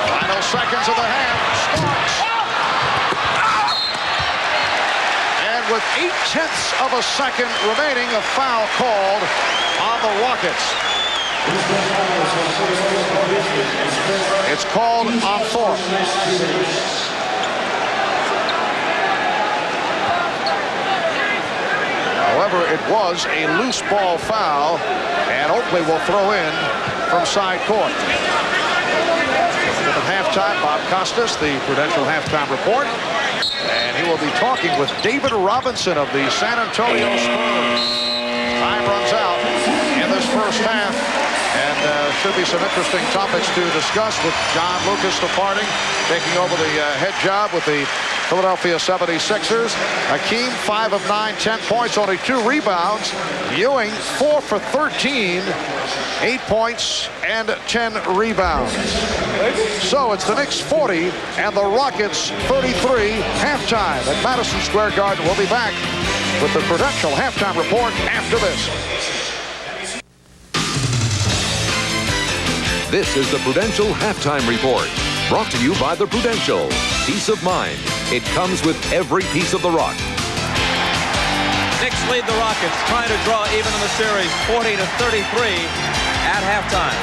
Final seconds of the half. Starks. And with 0.8 of a second remaining, a foul called on the Rockets. It's called on Thorpe. However, it was a loose ball foul, and Oakley will throw in from side court. At halftime, Bob Costas, the Prudential halftime report, and he will be talking with David Robinson of the San Antonio Spurs. Time runs out in this first half, and should be some interesting topics to discuss with John Lucas departing, taking over the head job with the Philadelphia 76ers. Hakeem, 5 of 9, 10 points, only 2 rebounds. Ewing, 4 for 13, 8 points and 10 rebounds. So it's the Knicks 40 and the Rockets 33 halftime at Madison Square Garden. We'll be back with the Prudential halftime report after this. This is the Prudential Halftime Report, brought to you by the Prudential. Peace of mind. It comes with every piece of the rock. Knicks lead the Rockets, trying to draw even in the series, 40-33 at halftime.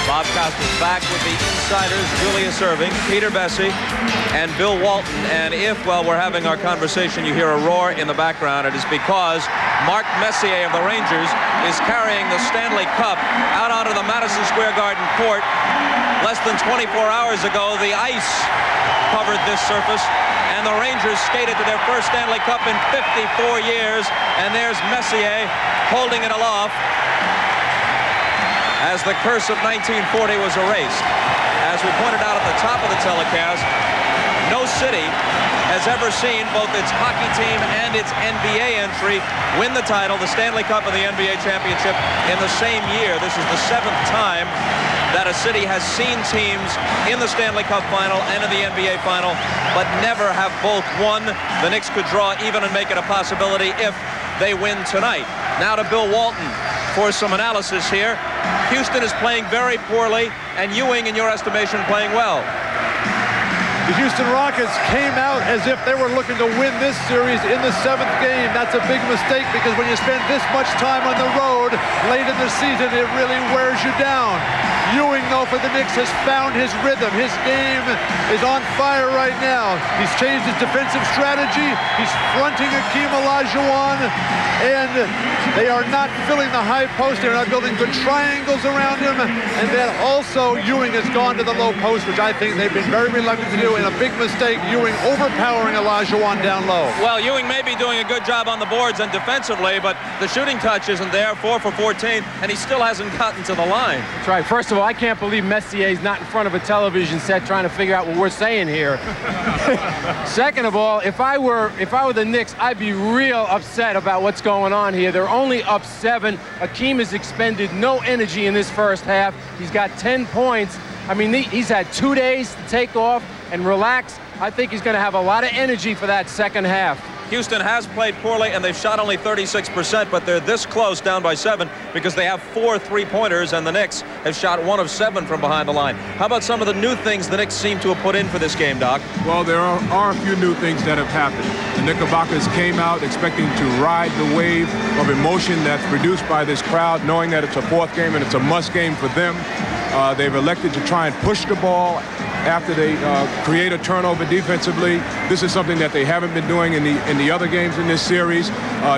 Bob Costas back with the insiders, Julius Ewing, Peter Bessie, and Bill Walton. And if, while we're having our conversation, you hear a roar in the background, it is because Mark Messier of the Rangers is carrying the Stanley Cup out onto the Madison Square Garden court. Less than 24 hours ago, the ice covered this surface, and the Rangers skated to their first Stanley Cup in 54 years. And there's Messier holding it aloft as the curse of 1940 was erased. As we pointed out at the top of the telecast, no city has ever seen both its hockey team and its NBA entry win the title, the Stanley Cup and the NBA championship, in the same year. This is the 7th time that a city has seen teams in the Stanley Cup final and in the NBA final, but never have both won. The Knicks could draw even and make it a possibility if they win tonight. Now to Bill Walton for some analysis here. Houston is playing very poorly, and Ewing, in your estimation, playing well. The Houston Rockets came out as if they were looking to win this series in the 7th game. That's a big mistake, because when you spend this much time on the road late in the season, it really wears you down. Ewing, though, for the Knicks, has found his rhythm. His game is on fire right now. He's changed his defensive strategy. He's fronting Hakeem Olajuwon, and they are not filling the high post. They're not building good triangles around him. And then also Ewing has gone to the low post, which I think they've been very reluctant to do, and a big mistake, Ewing overpowering Olajuwon down low. Well, Ewing may be doing a good job on the boards and defensively, but the shooting touch isn't there. 4 for 14, and he still hasn't gotten to the line. That's right. First of all, I can't believe Messier's not in front of a television set trying to figure out what we're saying here. Second of all, if I were the Knicks, I'd be real upset about what's going on here. They're only up 7. Hakeem has expended no energy in this first half. He's got 10 points. I mean, he's had 2 days to take off and relax. I think he's going to have a lot of energy for that second half. Houston has played poorly, and they've shot only 36%, but they're this close, down by 7, because they have 4 three-pointers, and the Knicks have shot 1 of 7 from behind the line. How about some of the new things the Knicks seem to have put in for this game, Doc? Well, there are a few new things that have happened. The Knickerbockers came out expecting to ride the wave of emotion that's produced by this crowd, knowing that it's a 4th game and it's a must game for them. They've elected to try and push the ball after they create a turnover defensively. This is something that they haven't been doing in the other games in this series,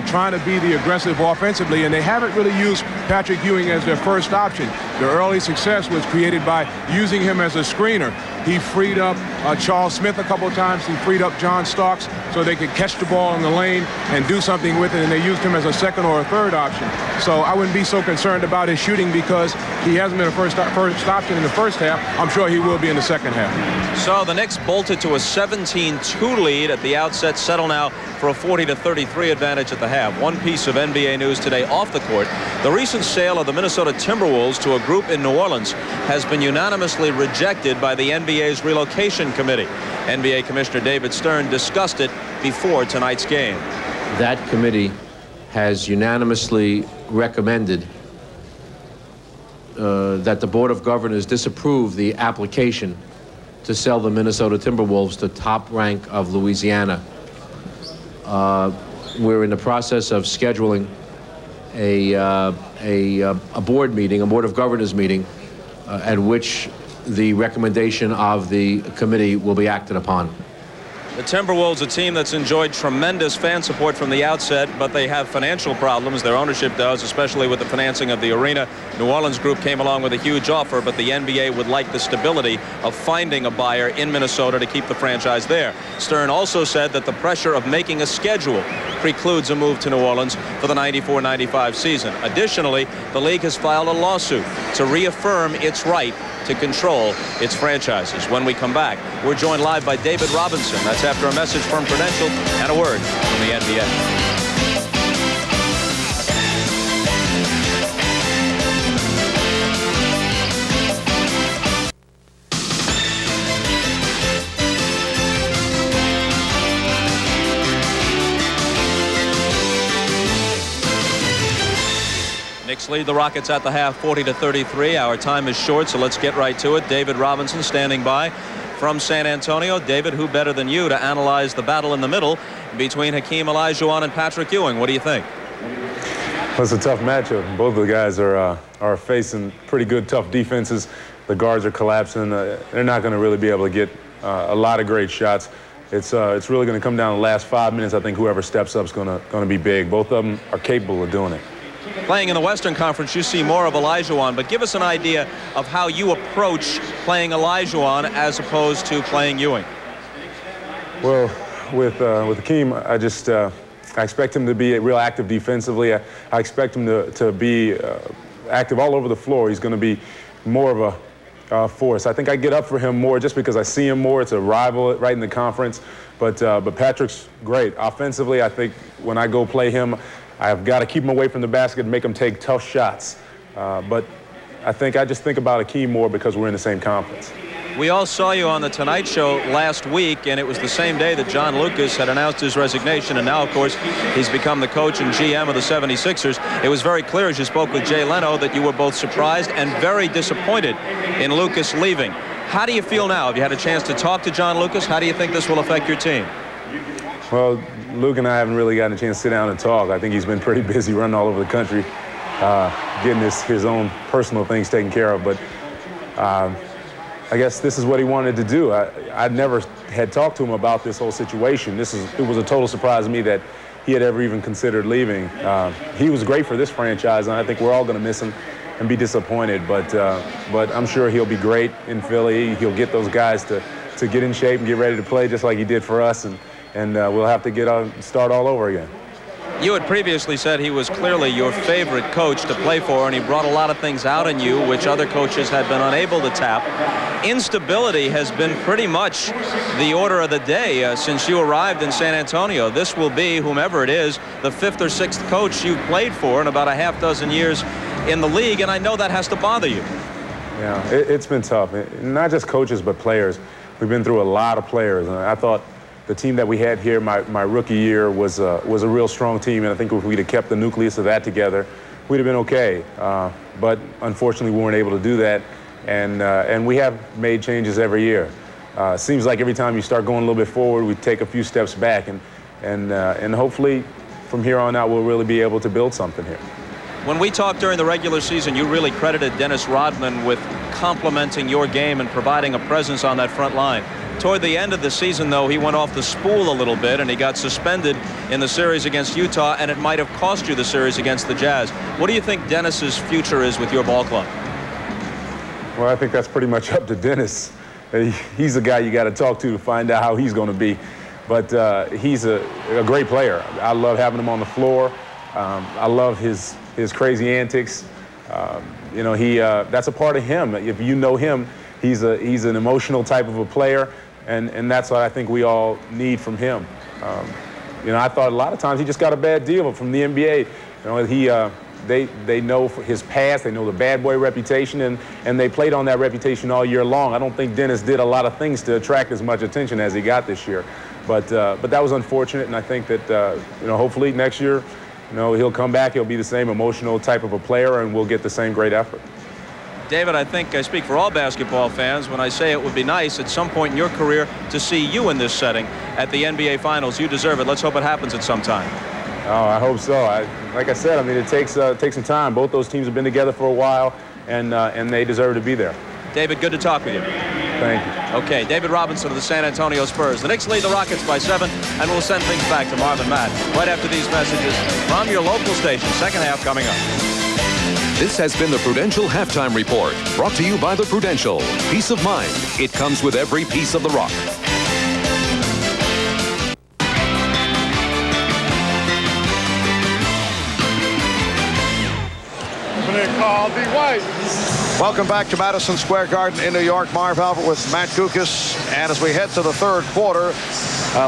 trying to be the aggressive offensively, and they haven't really used Patrick Ewing as their first option. Their early success was created by using him as a screener. He freed up Charles Smith a couple of times. He freed up John Starks so they could catch the ball in the lane and do something with it, and they used him as a 2nd or a 3rd option. So I wouldn't be so concerned about his shooting, because he hasn't been a first option in the first half. I'm sure he will be in the second half. So the Knicks bolted to a 17-2 lead at the outset, settle now for a 40-33 advantage at the half. One piece of NBA news today off the court: the recent sale of the Minnesota Timberwolves to a group in New Orleans has been unanimously rejected by the NBA's relocation committee. NBA Commissioner David Stern discussed it before tonight's game. That committee has unanimously recommended that the Board of Governors disapprove the application to sell the Minnesota Timberwolves to Top Rank of Louisiana. We're in the process of scheduling a board meeting, a Board of Governors meeting, at which the recommendation of the committee will be acted upon. The Timberwolves, a team that's enjoyed tremendous fan support from the outset, but they have financial problems. Their ownership does, especially with the financing of the arena. New Orleans group came along with a huge offer, but the NBA would like the stability of finding a buyer in Minnesota to keep the franchise there. Stern also said that the pressure of making a schedule precludes a move to New Orleans for the 94-95 season. Additionally, the league has filed a lawsuit to reaffirm its right to control its franchises. When we come back, we're joined live by David Robinson. That's after a message from Prudential and a word from the NBA. Knicks lead the Rockets at the half 40-33. Our time is short, so let's get right to it. David Robinson standing by from San Antonio. David, who better than you to analyze the battle in the middle between Hakeem Olajuwon and Patrick Ewing? What do you think? Well, it's a tough matchup. Both of the guys are facing pretty good, tough defenses. The guards are collapsing. They're not going to really be able to get a lot of great shots. It's really going to come down to the last 5 minutes. I think whoever steps up is going to be big. Both of them are capable of doing it. Playing in the Western Conference, you see more of Olajuwon, but give us an idea of how you approach playing Olajuwon as opposed to playing Ewing. Well, with Hakeem, I expect him to be real active defensively. I expect him to be active all over the floor. He's going to be more of a force. I think I get up for him more just because I see him more. It's a rival right in the conference. But Patrick's great. Offensively, I think when I go play him, I've got to keep him away from the basket and make him take tough shots. But I just think about Hakeem more because we're in the same conference. We all saw you on The Tonight Show last week, and it was the same day that John Lucas had announced his resignation, and now, of course, he's become the coach and GM of the 76ers. It was very clear as you spoke with Jay Leno that you were both surprised and very disappointed in Lucas leaving. How do you feel now? Have you had a chance to talk to John Lucas? How do you think this will affect your team? Well, Luke and I haven't really gotten a chance to sit down and talk. I think he's been pretty busy running all over the country, getting his own personal things taken care of. But I guess this is what he wanted to do. I never had talked to him about this whole situation. It was a total surprise to me that he had ever even considered leaving. He was great for this franchise, and I think we're all going to miss him and be disappointed. But I'm sure he'll be great in Philly. He'll get those guys to get in shape and get ready to play just like he did for us. And we'll have to start all over again. You had previously said he was clearly your favorite coach to play for, and he brought a lot of things out in you which other coaches had been unable to tap. Instability has been pretty much the order of the day since you arrived in San Antonio. This will be, whomever it is, the 5th or 6th coach you've played for in about a half dozen years in the league, and I know that has to bother you. Yeah, it's been tough. Not just coaches, but players. We've been through a lot of players, and I thought the team that we had here my rookie year was a real strong team, and I think if we'd have kept the nucleus of that together, we'd have been okay. But unfortunately, we weren't able to do that, and we have made changes every year. Seems like every time you start going a little bit forward, we take a few steps back, and hopefully from here on out, we'll really be able to build something here. When we talked during the regular season, you really credited Dennis Rodman with complementing your game and providing a presence on that front line. Toward the end of the season, though, he went off the spool a little bit, and he got suspended in the series against Utah, and it might have cost you the series against the Jazz. What do you think Dennis's future is with your ball club? Well, I think that's pretty much up to Dennis. He's the guy you got to talk to find out how he's going to be. But he's a great player. I love having him on the floor. I love his crazy antics. That's a part of him. If you know him, he's an emotional type of a player, and that's what I think we all need from him. I thought a lot of times he just got a bad deal from the NBA. They know his past, they know the bad boy reputation, and they played on that reputation all year long. I don't think Dennis did a lot of things to attract as much attention as he got this year, but that was unfortunate, and I think that hopefully next year, he'll come back, he'll be the same emotional type of a player, and we'll get the same great effort. David, I think I speak for all basketball fans when I say it would be nice at some point in your career to see you in this setting at the NBA Finals. You deserve it. Let's hope it happens at some time. Oh, I hope so. Like I said, it takes some time. Both those teams have been together for a while, and they deserve to be there. David, good to talk with you. Thank you. Okay, David Robinson of the San Antonio Spurs. The Knicks lead the Rockets by 7, and we'll send things back to Marvin Matt right after these messages from your local station. Second half coming up. This has been the Prudential Halftime Report, brought to you by the Prudential. Peace of mind. It comes with every piece of the rock. Welcome back to Madison Square Garden in New York. Marv Albert with Matt Gukas. And as we head to the third quarter,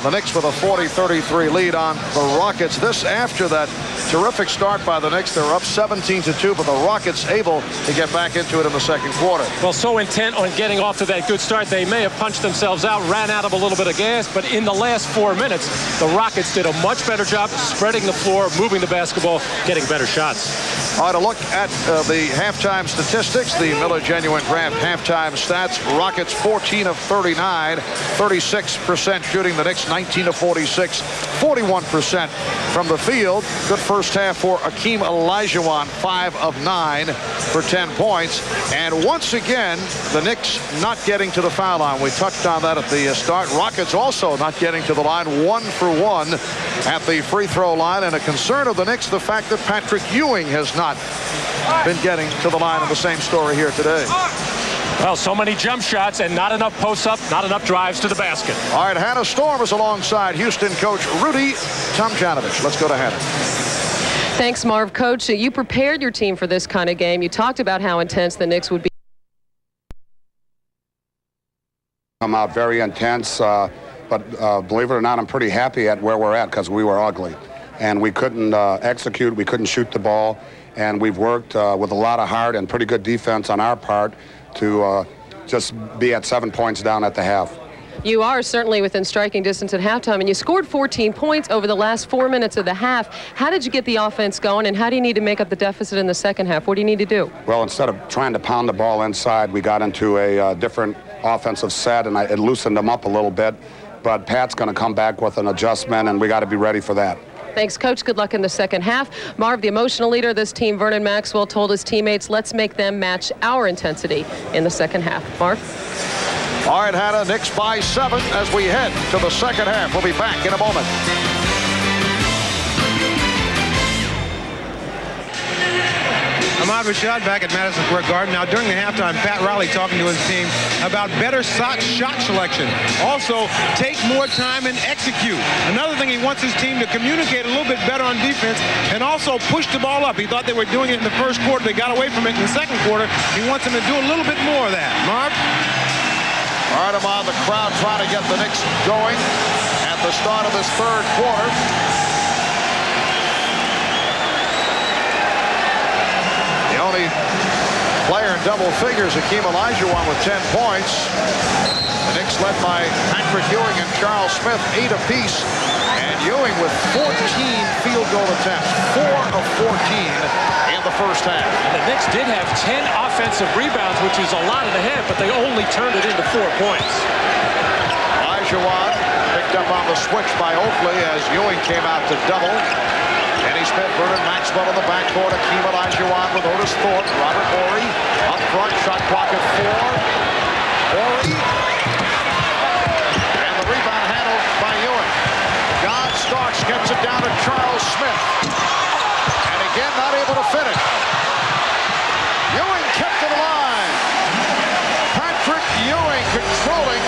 the Knicks with a 40-33 lead on the Rockets. This after that terrific start by the Knicks. They're up 17-2, but the Rockets able to get back into it in the second quarter. Well, so intent on getting off to that good start, they may have punched themselves out, ran out of a little bit of gas, but in the last 4 minutes, the Rockets did a much better job spreading the floor, moving the basketball, getting better shots. All right, a look at the halftime statistics, the Miller Genuine Draft halftime stats. Rockets 14 of 39, 36% shooting. The Knicks 19 of 46, 41% from the field. Good first half for Akeem Olajuwon, 5 of 9 for 10 points. And once again, the Knicks not getting to the foul line. We touched on that at the start. Rockets also not getting to the line, 1 for 1 at the free throw line. And a concern of the Knicks, the fact that Patrick Ewing has not been getting to the line, of the same story here today. Well, so many jump shots and not enough post-up, not enough drives to the basket. All right, Hannah Storm is alongside Houston coach Rudy Tomjanovich. Let's go to Hannah. Thanks, Marv. Coach, you prepared your team for this kind of game. You talked about how intense the Knicks would be. Come out very intense, but believe it or not, I'm pretty happy at where we're at because we were ugly. And we couldn't execute, we couldn't shoot the ball, and we've worked with a lot of heart and pretty good defense on our part to just be at 7 points down at the half. You are certainly within striking distance at halftime, and you scored 14 points over the last 4 minutes of the half. How did you get the offense going, and how do you need to make up the deficit in the second half? What do you need to do? Well, instead of trying to pound the ball inside, we got into a different offensive set, and it loosened them up a little bit. But Pat's going to come back with an adjustment, and we got to be ready for that. Thanks, Coach. Good luck in the second half. Marv, the emotional leader of this team, Vernon Maxwell, told his teammates, let's make them match our intensity in the second half. Marv? All right, Hannah, Knicks by 7 as we head to the second half. We'll be back in a moment. I'm Rashad back at Madison Square Garden. Now, during the halftime, Pat Riley talking to his team about better shot selection. Also, take more time and execute. Another thing, he wants his team to communicate a little bit better on defense and also push the ball up. He thought they were doing it in the first quarter. They got away from it in the second quarter. He wants them to do a little bit more of that. Marv? All right, Ahmad, the crowd trying to get the Knicks going at the start of this third quarter. The only player in double figures, Akeem Olajuwon with 10 points. The Knicks led by Patrick Ewing and Charles Smith, 8 apiece. And Ewing with 14 field goal attempts, 4 of 14 in the first half. And the Knicks did have 10 offensive rebounds, which is a lot in the half, but they only turned it into 4 points. Olajuwon picked up on the switch by Oakley as Ewing came out to double. Kenny Smith, Vernon Maxwell in the backcourt. Akeem Olajuwon with Otis Thorpe. Robert Horry up front. Shot clock at 4. Horry. And the rebound handled by Ewing. John Starks gets it down to Charles Smith. And again, not able to finish. Ewing kept it alive. Patrick Ewing controlling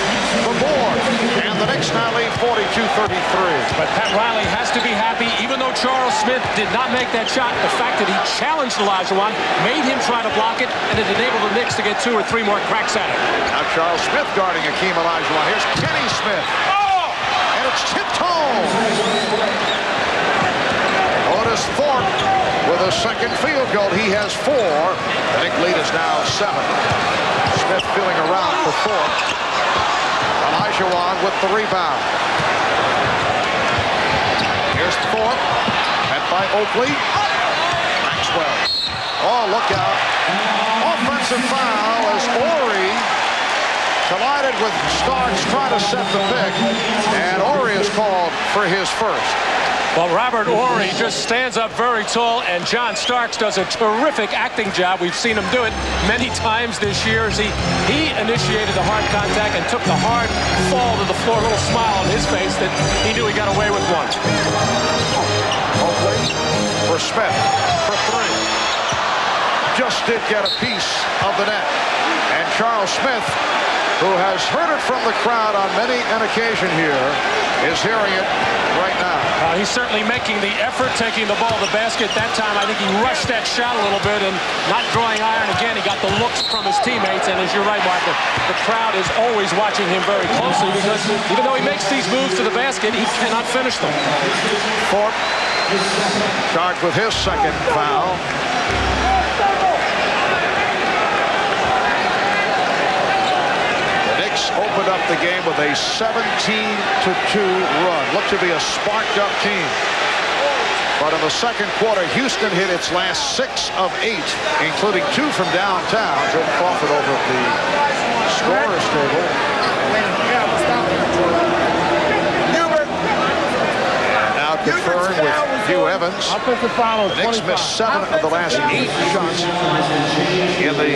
the board. And the Knicks now lead 42-33. But Pat Riley has to be happy, even though Charles Smith did not make that shot. The fact that he challenged Olajuwon made him try to block it, and it enabled the Knicks to get 2 or 3 more cracks at it. Now Charles Smith guarding Akeem Olajuwon. Here's Kenny Smith. Oh! And it's tipped home. Otis Thorpe with a second field goal. He has 4. The Knicks lead is now 7. Smith feeling around for Thorpe. Olajuwon with the rebound. Here's Thorpe. Met by Oakley. Maxwell. Oh, look out. Offensive foul as Horry collided with Starks trying to set the pick. And Horry is called for his first. Well, Robert Horry just stands up very tall, and John Starks does a terrific acting job. We've seen him do it many times this year as he initiated the hard contact and took the hard fall to the floor. A little smile on his face that he knew he got away with one. Oakley for Smith for 3. Just did get a piece of the net. And Charles Smith, who has heard it from the crowd on many an occasion here, is hearing it right now. He's certainly making the effort, taking the ball to the basket. That time, I think he rushed that shot a little bit and not drawing iron again. He got the looks from his teammates, and as you're right, Mark, the crowd is always watching him very closely because even though he makes these moves to the basket, he cannot finish them. Thorpe charged with his second foul. Opened up the game with a 17-2 run. Looked to be a sparked-up team. But in the second quarter, Houston hit its last 6 of 8, including 2 from downtown. Joe Crawford over at the scorer's table. And now conferring with Hugh Evans. The Knicks missed 7 of the last 8 shots in the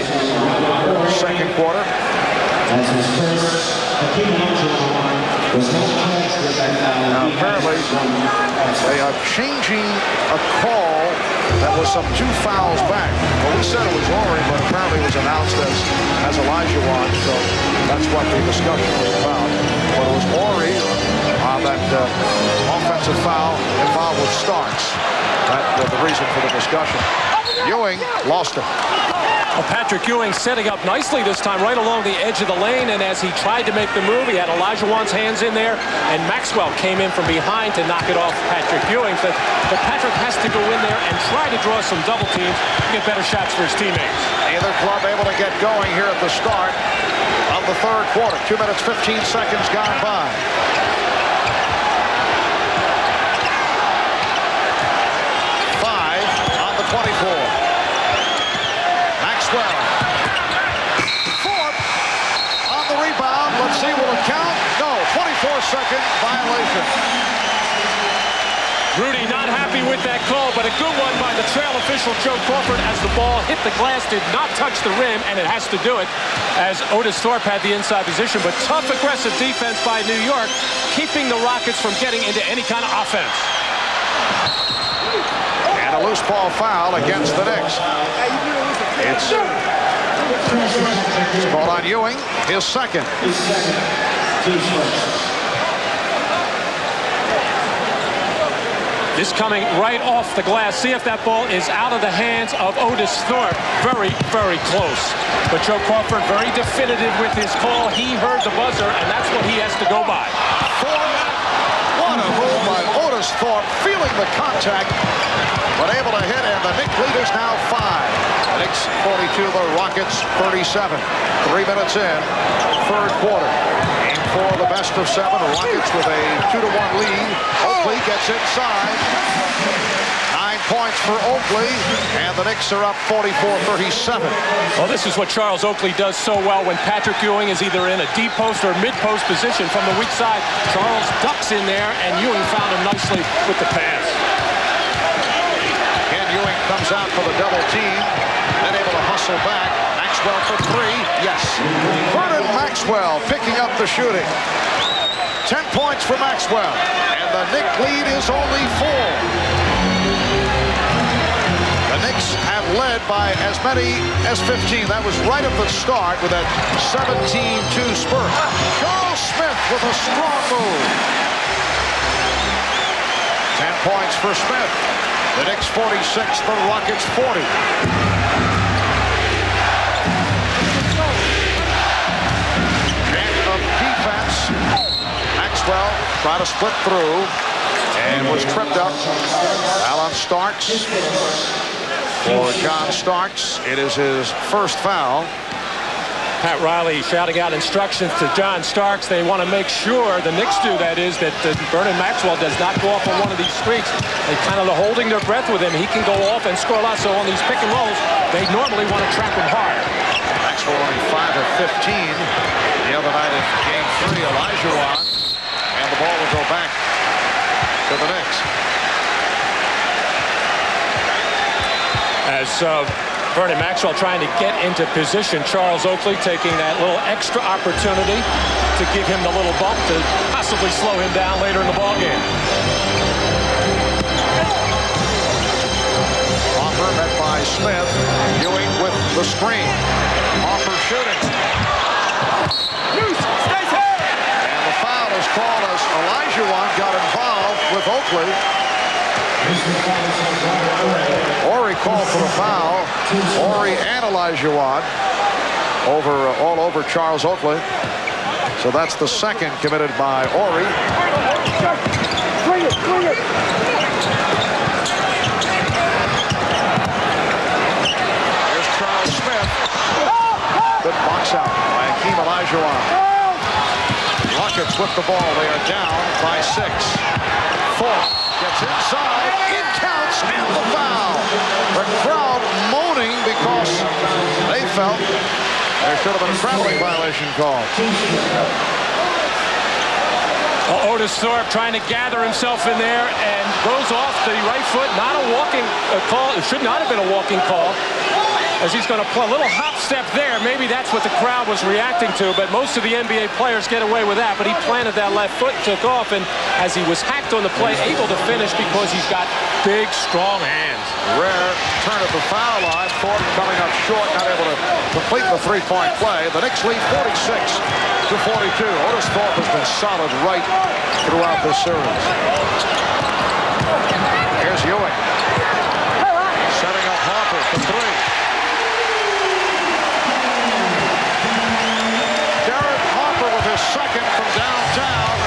second quarter. Now apparently they are changing a call that was some 2 fouls back. Well, we said it was Ewing, but apparently it was announced as Olajuwon, so that's what the discussion was about. But it was Ewing on that offensive foul involved with Starks. That was the reason for the discussion. Ewing lost it. Well, Patrick Ewing setting up nicely this time right along the edge of the lane, and as he tried to make the move, he had Olajuwon's hands in there, and Maxwell came in from behind to knock it off Patrick Ewing. But Patrick has to go in there and try to draw some double teams to get better shots for his teammates. Neither club able to get going here at the start of the third quarter. 2 minutes, 15 seconds gone by. On the 24. Thorpe on the rebound. Let's see, will it count? No, 24-second violation. Rudy not happy with that call, but a good one by the trail official Joe Crawford as the ball hit the glass, did not touch the rim, and it has to do it as Otis Thorpe had the inside position. But tough, aggressive defense by New York, keeping the Rockets from getting into any kind of offense. And a loose ball foul against the Knicks. It's called on Ewing, his second. This coming right off the glass. See if that ball is out of the hands of Otis Thorpe. Very, very close. But Joe Crawford very definitive with his call. He heard the buzzer, and that's what he has to go by. What a move by Otis Thorpe, feeling the contact, but able to hit, and the Knicks lead is now 5. The Knicks 42, the Rockets 37. 3 minutes in, third quarter. Game 4, the best of 7. Rockets with a 2-1 lead. Oakley gets inside. 9 points for Oakley, and the Knicks are up 44-37. Well, this is what Charles Oakley does so well when Patrick Ewing is either in a deep post or mid-post position from the weak side. Charles ducks in there, and Ewing found him nicely with the pass. Ken Ewing comes out for the double team, then able to hustle back. Maxwell for 3, yes. Vernon Maxwell picking up the shooting. 10 points for Maxwell, and the Knicks lead is only 4. The Knicks have led by as many as 15. That was right at the start with that 17-2 spurt. Charles Smith with a strong move. 10 points for Smith. The Knicks 46, the Rockets 40. And of defense, Maxwell tried to split through and was tripped up. Alan Starks. For John Starks, it is his first foul. Pat Riley shouting out instructions to John Starks. They want to make sure, the Knicks do that is, that Vernon Maxwell does not go off on one of these streaks. They kind of are holding their breath with him. He can go off and score a lot. So on these pick and rolls, they normally want to trap him hard. Maxwell only 5 of 15 the other night in game 3. Olajuwon, and the ball will go back to the Knicks. As Vernon Maxwell trying to get into position, Charles Oakley taking that little extra opportunity to give him the little bump to possibly slow him down later in the ballgame. Hoffer met by Smith. Ewing with the screen. Hoffer shooting. And the foul is called as Olajuwon got involved with with Oakley. Horry called for the foul. Horry and Olajuwon all over Charles Oakley. So that's the second committed by Horry. Here's Charles Smith. Good box out by Hakeem Olajuwon. Rockets with the ball. They are down by 6. Fultz gets inside. It counts and the foul. The crowd moaning because they felt there should have been a traveling violation called. Otis Thorpe trying to gather himself in there and goes off the right foot. Not a walking call. It should not have been a walking call, as he's going to play a little hop step there. Maybe that's what the crowd was reacting to, but most of the NBA players get away with that. But he planted that left foot, took off, and as he was hacked on the play, able to finish because he's got big, strong hands. Rare turn at the foul line. Thorpe coming up short, not able to complete the three-point play. The Knicks lead 46-42. Otis Thorpe has been solid right throughout this series. Here's Ewing. Setting up Harper for 3. Jared Harper with his second from downtown.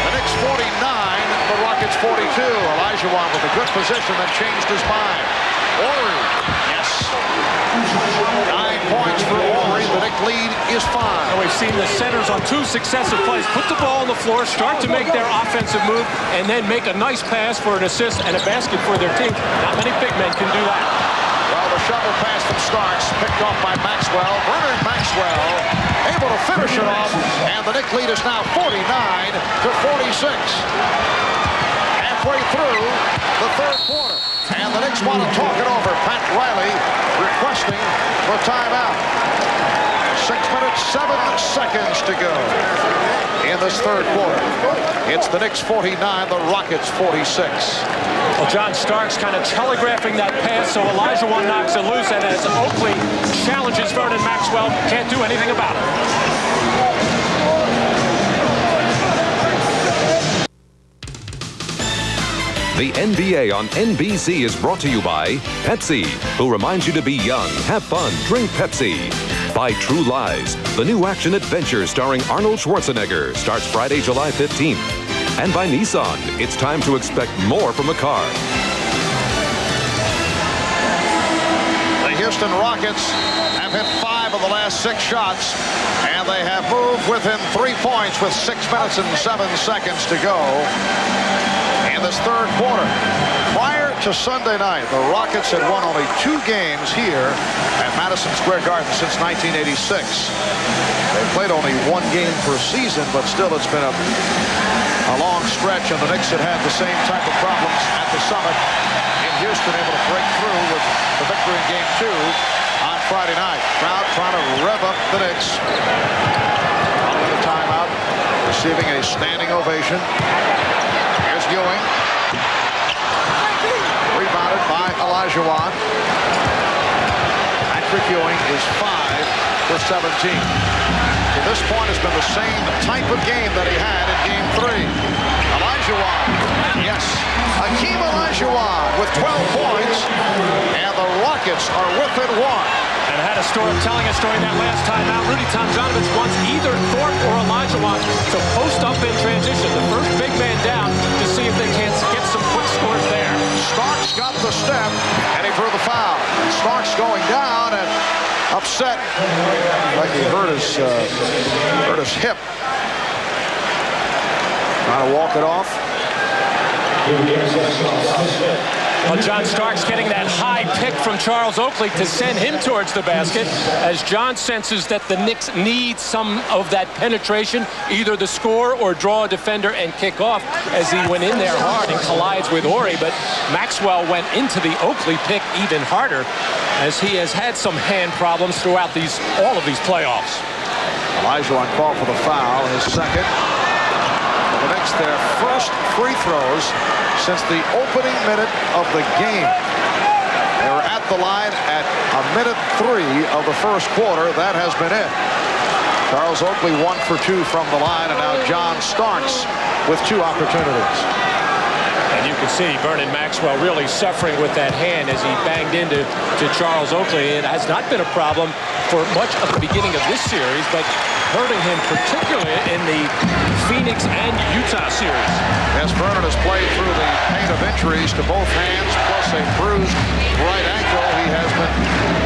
The Knicks 49, the Rockets 42. Olajuwon with a good position, then changed his mind. Horry, yes. 9 points for Horry. The Knicks lead is 5. And we've seen the centers on 2 successive plays put the ball on the floor, start to make their offensive move, and then make a nice pass for an assist and a basket for their team. Not many big men can do that. Well, the shovel pass from Starks, picked off by Maxwell. Bernard Maxwell able to finish it off, and the Knicks lead is now 49-46. Halfway through the third quarter, and the Knicks want to talk it over. Pat Riley requesting for timeout. 6 minutes, 7 seconds to go in this third quarter. It's the Knicks 49, the Rockets 46. Well, John Starks kind of telegraphing that pass, so Olajuwon knocks it loose, and as Oakley challenges Vernon Maxwell, can't do anything about it. The NBA on NBC is brought to you by Pepsi, who reminds you to be young, have fun, drink Pepsi. By True Lies, the new action-adventure starring Arnold Schwarzenegger, starts Friday, July 15th. And by Nissan, it's time to expect more from a car. The Houston Rockets have hit 5 of the last 6 shots, and they have moved within 3 points with 6 minutes and 7 seconds to go in this third quarter. Prior to Sunday night, the Rockets had won only 2 games here at Madison Square Garden since 1986. They played only 1 game per season, but still it's been a long stretch, and the Knicks had had the same type of problems at the Summit in Houston, able to break through with the victory in Game 2 on Friday night. Crowd trying to rev up the Knicks. Following the timeout, receiving a standing ovation. Here's Ewing. Rebounded by Olajuwon. Patrick Ewing is 5 for 17. To this point, it's been the same type of game that he had in Game 3. Olajuwon, yes. Hakeem Olajuwon with 12 points, and the Rockets are within 1. And had a story telling us during that last timeout, Rudy Tomjanovich wants either Thorpe or Olajuwon to post up in transition. The first big man down to see if they can't get some quick scores there. Starks got the step, and he drew the foul. Starks going down and upset, like he hurt his hip. Trying to walk it off. Well, John Starks getting that high pick from Charles Oakley to send him towards the basket, as John senses that the Knicks need some of that penetration, either the score or draw a defender and kick off, as he went in there hard and collides with Horry. But Maxwell went into the Oakley pick even harder, as he has had some hand problems throughout all of these playoffs. Olajuwon called for the foul, his second. The Knicks, their first free throws since the opening minute of the game. They were at the line at 1:03 of the first quarter. That has been it. Charles Oakley 1 for 2 from the line, and now John Starks with 2 opportunities. And you can see Vernon Maxwell really suffering with that hand as he banged into Charles Oakley. It has not been a problem for much of the beginning of this series, but hurting him particularly in the Phoenix and Utah series. As Vernon has played through the pain of injuries to both hands, plus a bruised right ankle, he has been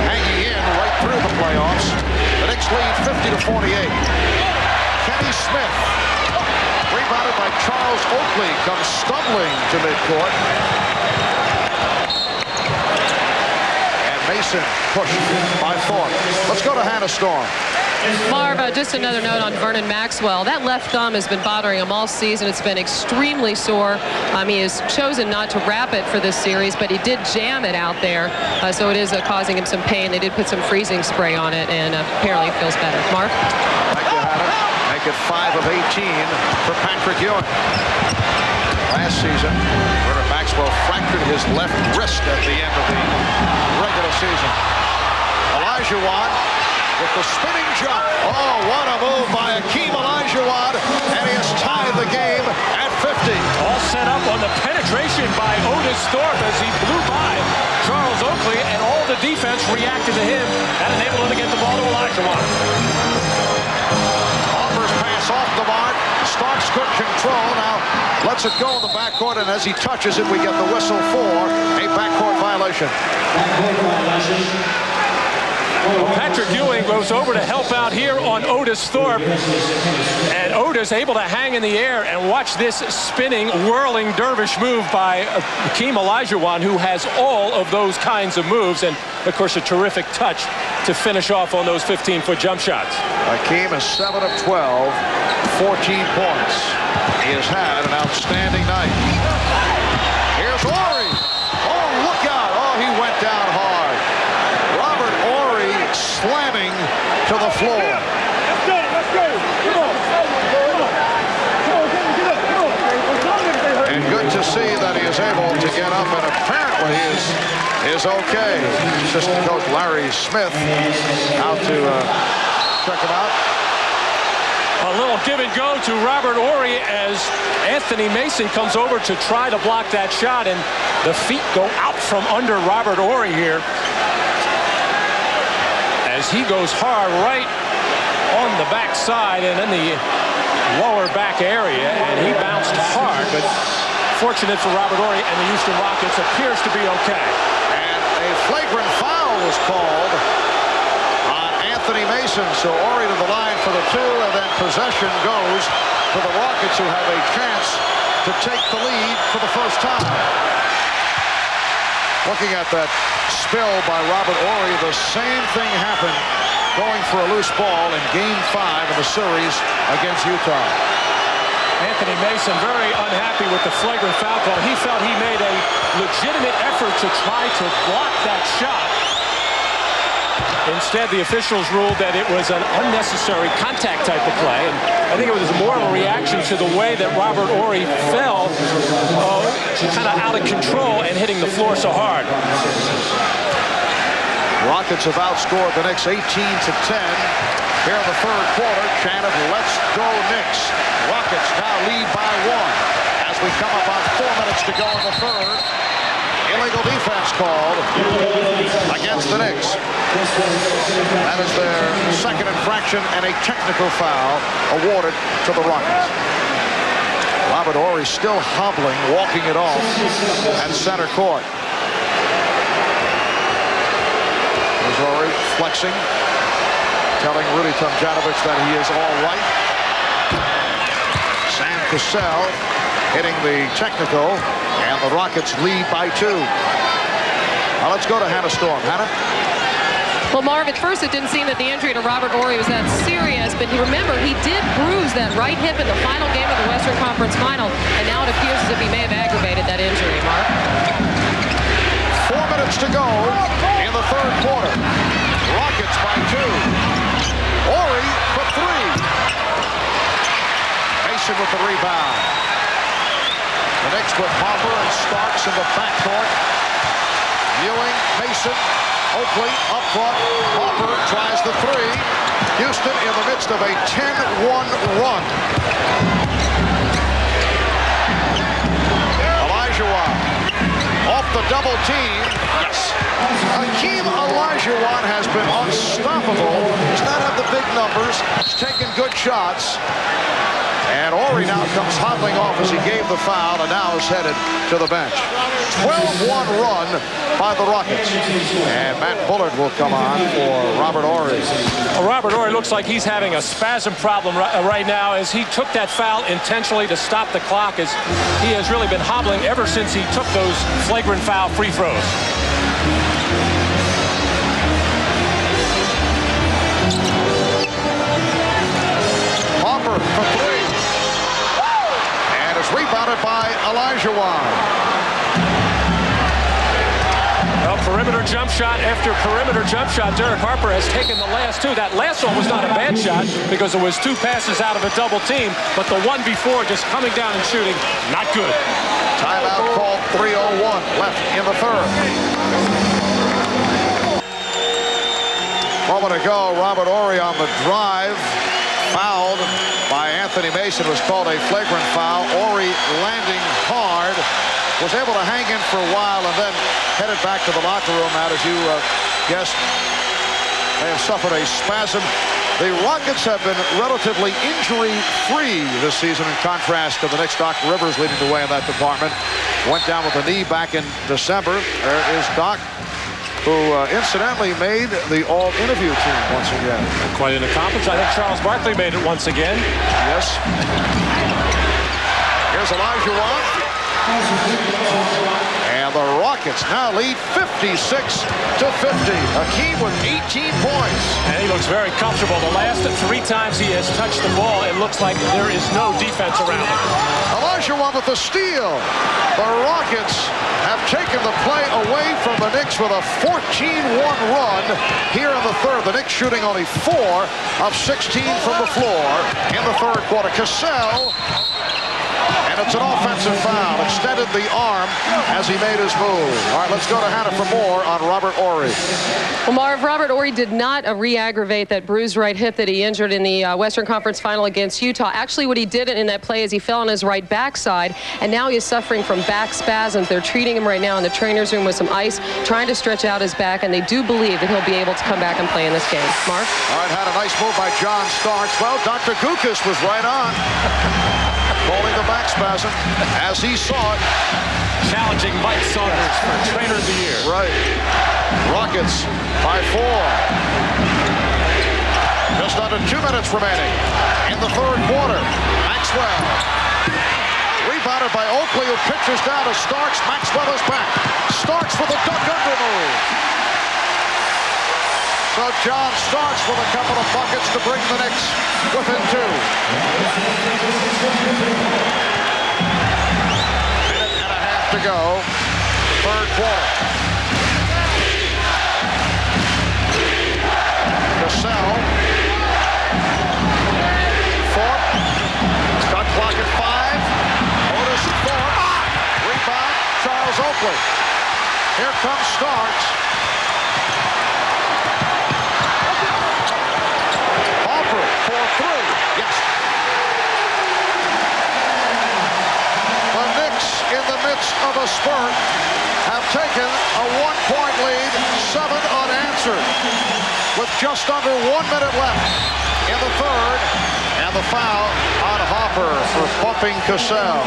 hanging in right through the playoffs. The Knicks lead 50-48. Kenny Smith, rebounded by Charles Oakley, comes stumbling to midcourt. And Mason pushed by Thorpe. Let's go to Hannah Storm. Marv, just another note on Vernon Maxwell. That left thumb has been bothering him all season. It's been extremely sore. He has chosen not to wrap it for this series, but he did jam it out there. So it is causing him some pain. They did put some freezing spray on it, and apparently it feels better. Marv? Thank you, Hannah. Make it 5 of 18 for Patrick Ewing. Last season, Vernon Maxwell fractured his left wrist at the end of the regular season. Olajuwon with the spinning jump. Oh, what a move by Olajuwon, and he has tied the game at 50. All set up on the penetration by Otis Thorpe as he blew by Charles Oakley, and all the defense reacted to him. That enabled him to get the ball to Olajuwon. Harper's pass off the mark. Starks good control. Now lets it go in the backcourt, and as he touches it, we get the whistle for a backcourt violation. Well, Patrick Ewing goes over to help out here on Otis Thorpe, and Otis able to hang in the air and watch this spinning, whirling dervish move by Olajuwon, who has all of those kinds of moves, and of course a terrific touch to finish off on those 15-foot jump shots. Hakeem is 7 of 12, 14 points. He has had an outstanding night. Here's Horry. Oh, look out. Oh, he went down hard. Slamming to the floor. Let's go. Come on. And good to see that he is able to get up, and apparently is okay. Assistant coach Larry Smith out to check him out. A little give and go to Robert Horry as Anthony Mason comes over to try to block that shot, and the feet go out from under Robert Horry here. He goes hard right on the backside and in the lower back area, and he bounced hard, but fortunate for Robert Horry and the Houston Rockets, appears to be okay. And a flagrant foul was called on Anthony Mason, so Horry to the line for the 2, and then possession goes to the Rockets, who have a chance to take the lead for the first time. Looking at that spill by Robert Horry, the same thing happened going for a loose ball in Game 5 of the series against Utah. Anthony Mason very unhappy with the flagrant foul call. He felt he made a legitimate effort to try to block that shot. Instead, the officials ruled that it was an unnecessary contact type of play, and I think it was more of a reaction to the way that Robert Horry fell, kind of out of control and hitting the floor so hard. Rockets have outscored the Knicks 18-10 here in the third quarter. Chant of "Let's go Knicks." Rockets now lead by 1 as we come up on 4 minutes to go in the third. Illegal defense called against the Knicks. That is their second infraction and a technical foul awarded to the Rockets. Robert Horry still hobbling, walking it off at center court. There's Horry flexing, telling Rudy Tomjanovich that he is all right. Sam Cassell hitting the technical, and the Rockets lead by 2. Now let's go to Hannah Storm. Hannah? Well, Marv, at first it didn't seem that the injury to Robert Horry was that serious, but remember, he did bruise that right hip in the final game of the Western Conference Final, and now it appears as if he may have aggravated that injury, Marv. 4 minutes to go in the third quarter. Rockets by 2. Horry for 3. Mason with the rebound. The Knicks with Harper and Starks in the backcourt. Ewing, Mason, Oakley up front. Hopper tries the three. Houston in the midst of a 10-1 run. Olajuwon off the double team. Yes. Hakeem Olajuwon has been unstoppable. Does not have the big numbers. He's taken good shots. And Horry now comes hobbling off as he gave the foul and now is headed to the bench. 12-1 run by the Rockets. And Matt Bullard will come on for Robert Horry. Well, Robert Horry looks like he's having a spasm problem right now as he took that foul intentionally to stop the clock, as he has really been hobbling ever since he took those flagrant foul free throws. Hopper for three. And it's rebounded by Olajuwon. Well, perimeter jump shot after perimeter jump shot. Derek Harper has taken the last two. That last one was not a bad shot because it was two passes out of a double team, but the one before just coming down and shooting, not good. Timeout called. 3:01 left in the third. Moment ago, Robert Horry on the drive, fouled by Anthony Mason, was called a flagrant foul. Horry landing hard, was able to hang in for a while and then headed back to the locker room. Out, as you guessed, they have suffered a spasm. The Rockets have been relatively injury-free this season in contrast to the Knicks. Doc Rivers leading the way in that department. Went down with a knee back in December. There is Doc, who incidentally made the all-interview team once again. Quite an accomplishment. I think Charles Barkley made it once again. Yes. Here's Olajuwon. And the Rockets now lead 56-50. Hakeem with 18 points. And he looks very comfortable. The last 3 times he has touched the ball, it looks like there is no defense around him. Olajuwon with the steal. The Rockets have taken the play away from the Knicks with a 14-1 run here in the third. The Knicks shooting only 4 of 16 from the floor in the third quarter. Cassell. And it's an offensive foul. Extended the arm as he made his move. All right, let's go to Hannah for more on Robert Horry. Well, Marv, Robert Horry did not re-aggravate that bruised right hip that he injured in the Western Conference Final against Utah. Actually, what he did in that play is he fell on his right backside, and now he is suffering from back spasms. They're treating him right now in the trainer's room with some ice, trying to stretch out his back, and they do believe that he'll be able to come back and play in this game. Marv? All right, had a nice move by John Starks. Well, Dr. Gukas was right on. Calling the back spasm as he saw it. Challenging Mike Saunders for Trainer of the Year. Right. Rockets by 4. Just under 2 minutes remaining in the third quarter. Maxwell. Rebounded by Oakley, who pitches down to Starks. Maxwell is back. Starks with a duck under move. So John Starks with a couple of buckets to bring the Knicks within 2. Minute and a half to go. Third quarter. Cassell. Thorpe. Shot clock at 5. Otis Thorpe. Rebound. Charles Oakley. Here comes Starks. For 3. Yes. The Knicks, in the midst of a spurt, have taken a 1-point lead, 7 unanswered, with just under 1 minute left in the third, and the foul on Hopper for bumping Cassell.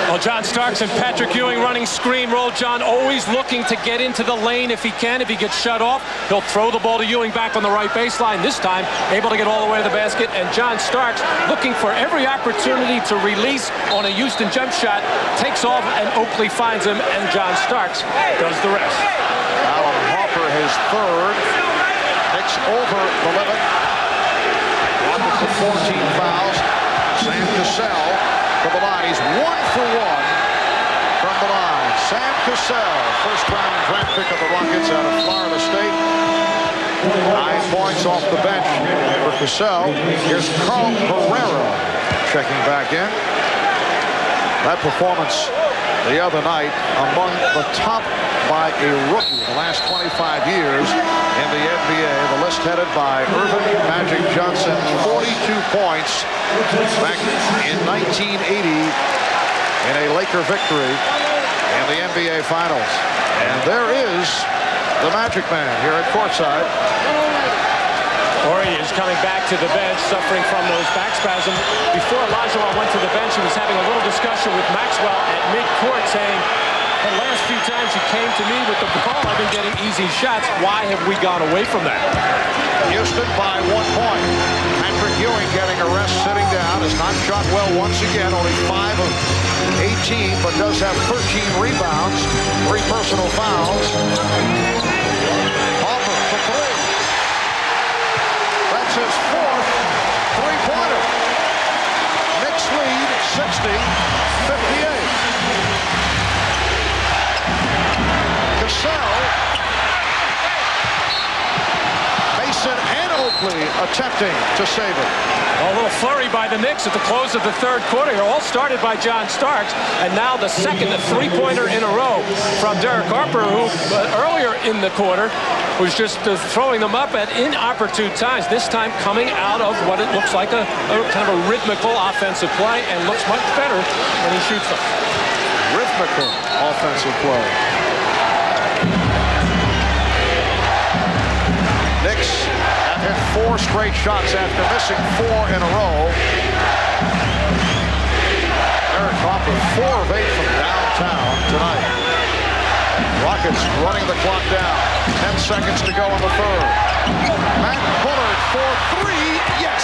Well, John Starks and Patrick Ewing running screen roll. John always looking to get into the lane if he can. If he gets shut off, he'll throw the ball to Ewing back on the right baseline. This time, able to get all the way to the basket. And John Starks looking for every opportunity to release on a Houston jump shot. Takes off, and Oakley finds him, and John Starks does the rest. Alan Hopper, his third. Knicks over the limit. Rockets with 14 fouls. Sam Cassell from the line. He's 1 for 1 from the line. Sam Cassell, first-round draft pick of the Rockets out of Florida State. 9 points off the bench for Cassell. Here's Carl Herrera checking back in. That performance the other night, among the top by a rookie the last 25 years in the NBA. The list headed by Irvin Magic Johnson, 42 points back in 1980 in a Laker victory in the NBA Finals. And there is the Magic Man here at courtside. Horry is coming back to the bench, suffering from those back spasms. Before Olajuwon went to the bench, he was having a little discussion with Maxwell at midcourt, saying, the last few times you came to me with the ball, I've been getting easy shots. Why have we gone away from that? Houston by 1 point. Patrick Ewing getting a rest sitting down. Has not shot well once again. Only 5 of 18, but does have 13 rebounds, 3 personal fouls. Hoffer for 3. That's his 4th three-pointer. Knicks lead 60-58. Cassell, Mason and Oakley attempting to save it. A little flurry by the Knicks at the close of the third quarter. All started by John Starks, and now the second three-pointer in a row from Derek Harper, who earlier in the quarter was just throwing them up at inopportune times, this time coming out of what it looks like a kind of a rhythmical offensive play, and looks much better when he shoots them. Rhythmical offensive play. Knicks have hit 4 straight shots after missing 4 in a row. Derek Harper 4 of 8 from downtown tonight. Rockets running the clock down. 10 seconds to go in the third. Matt Bullard for 3. Yes!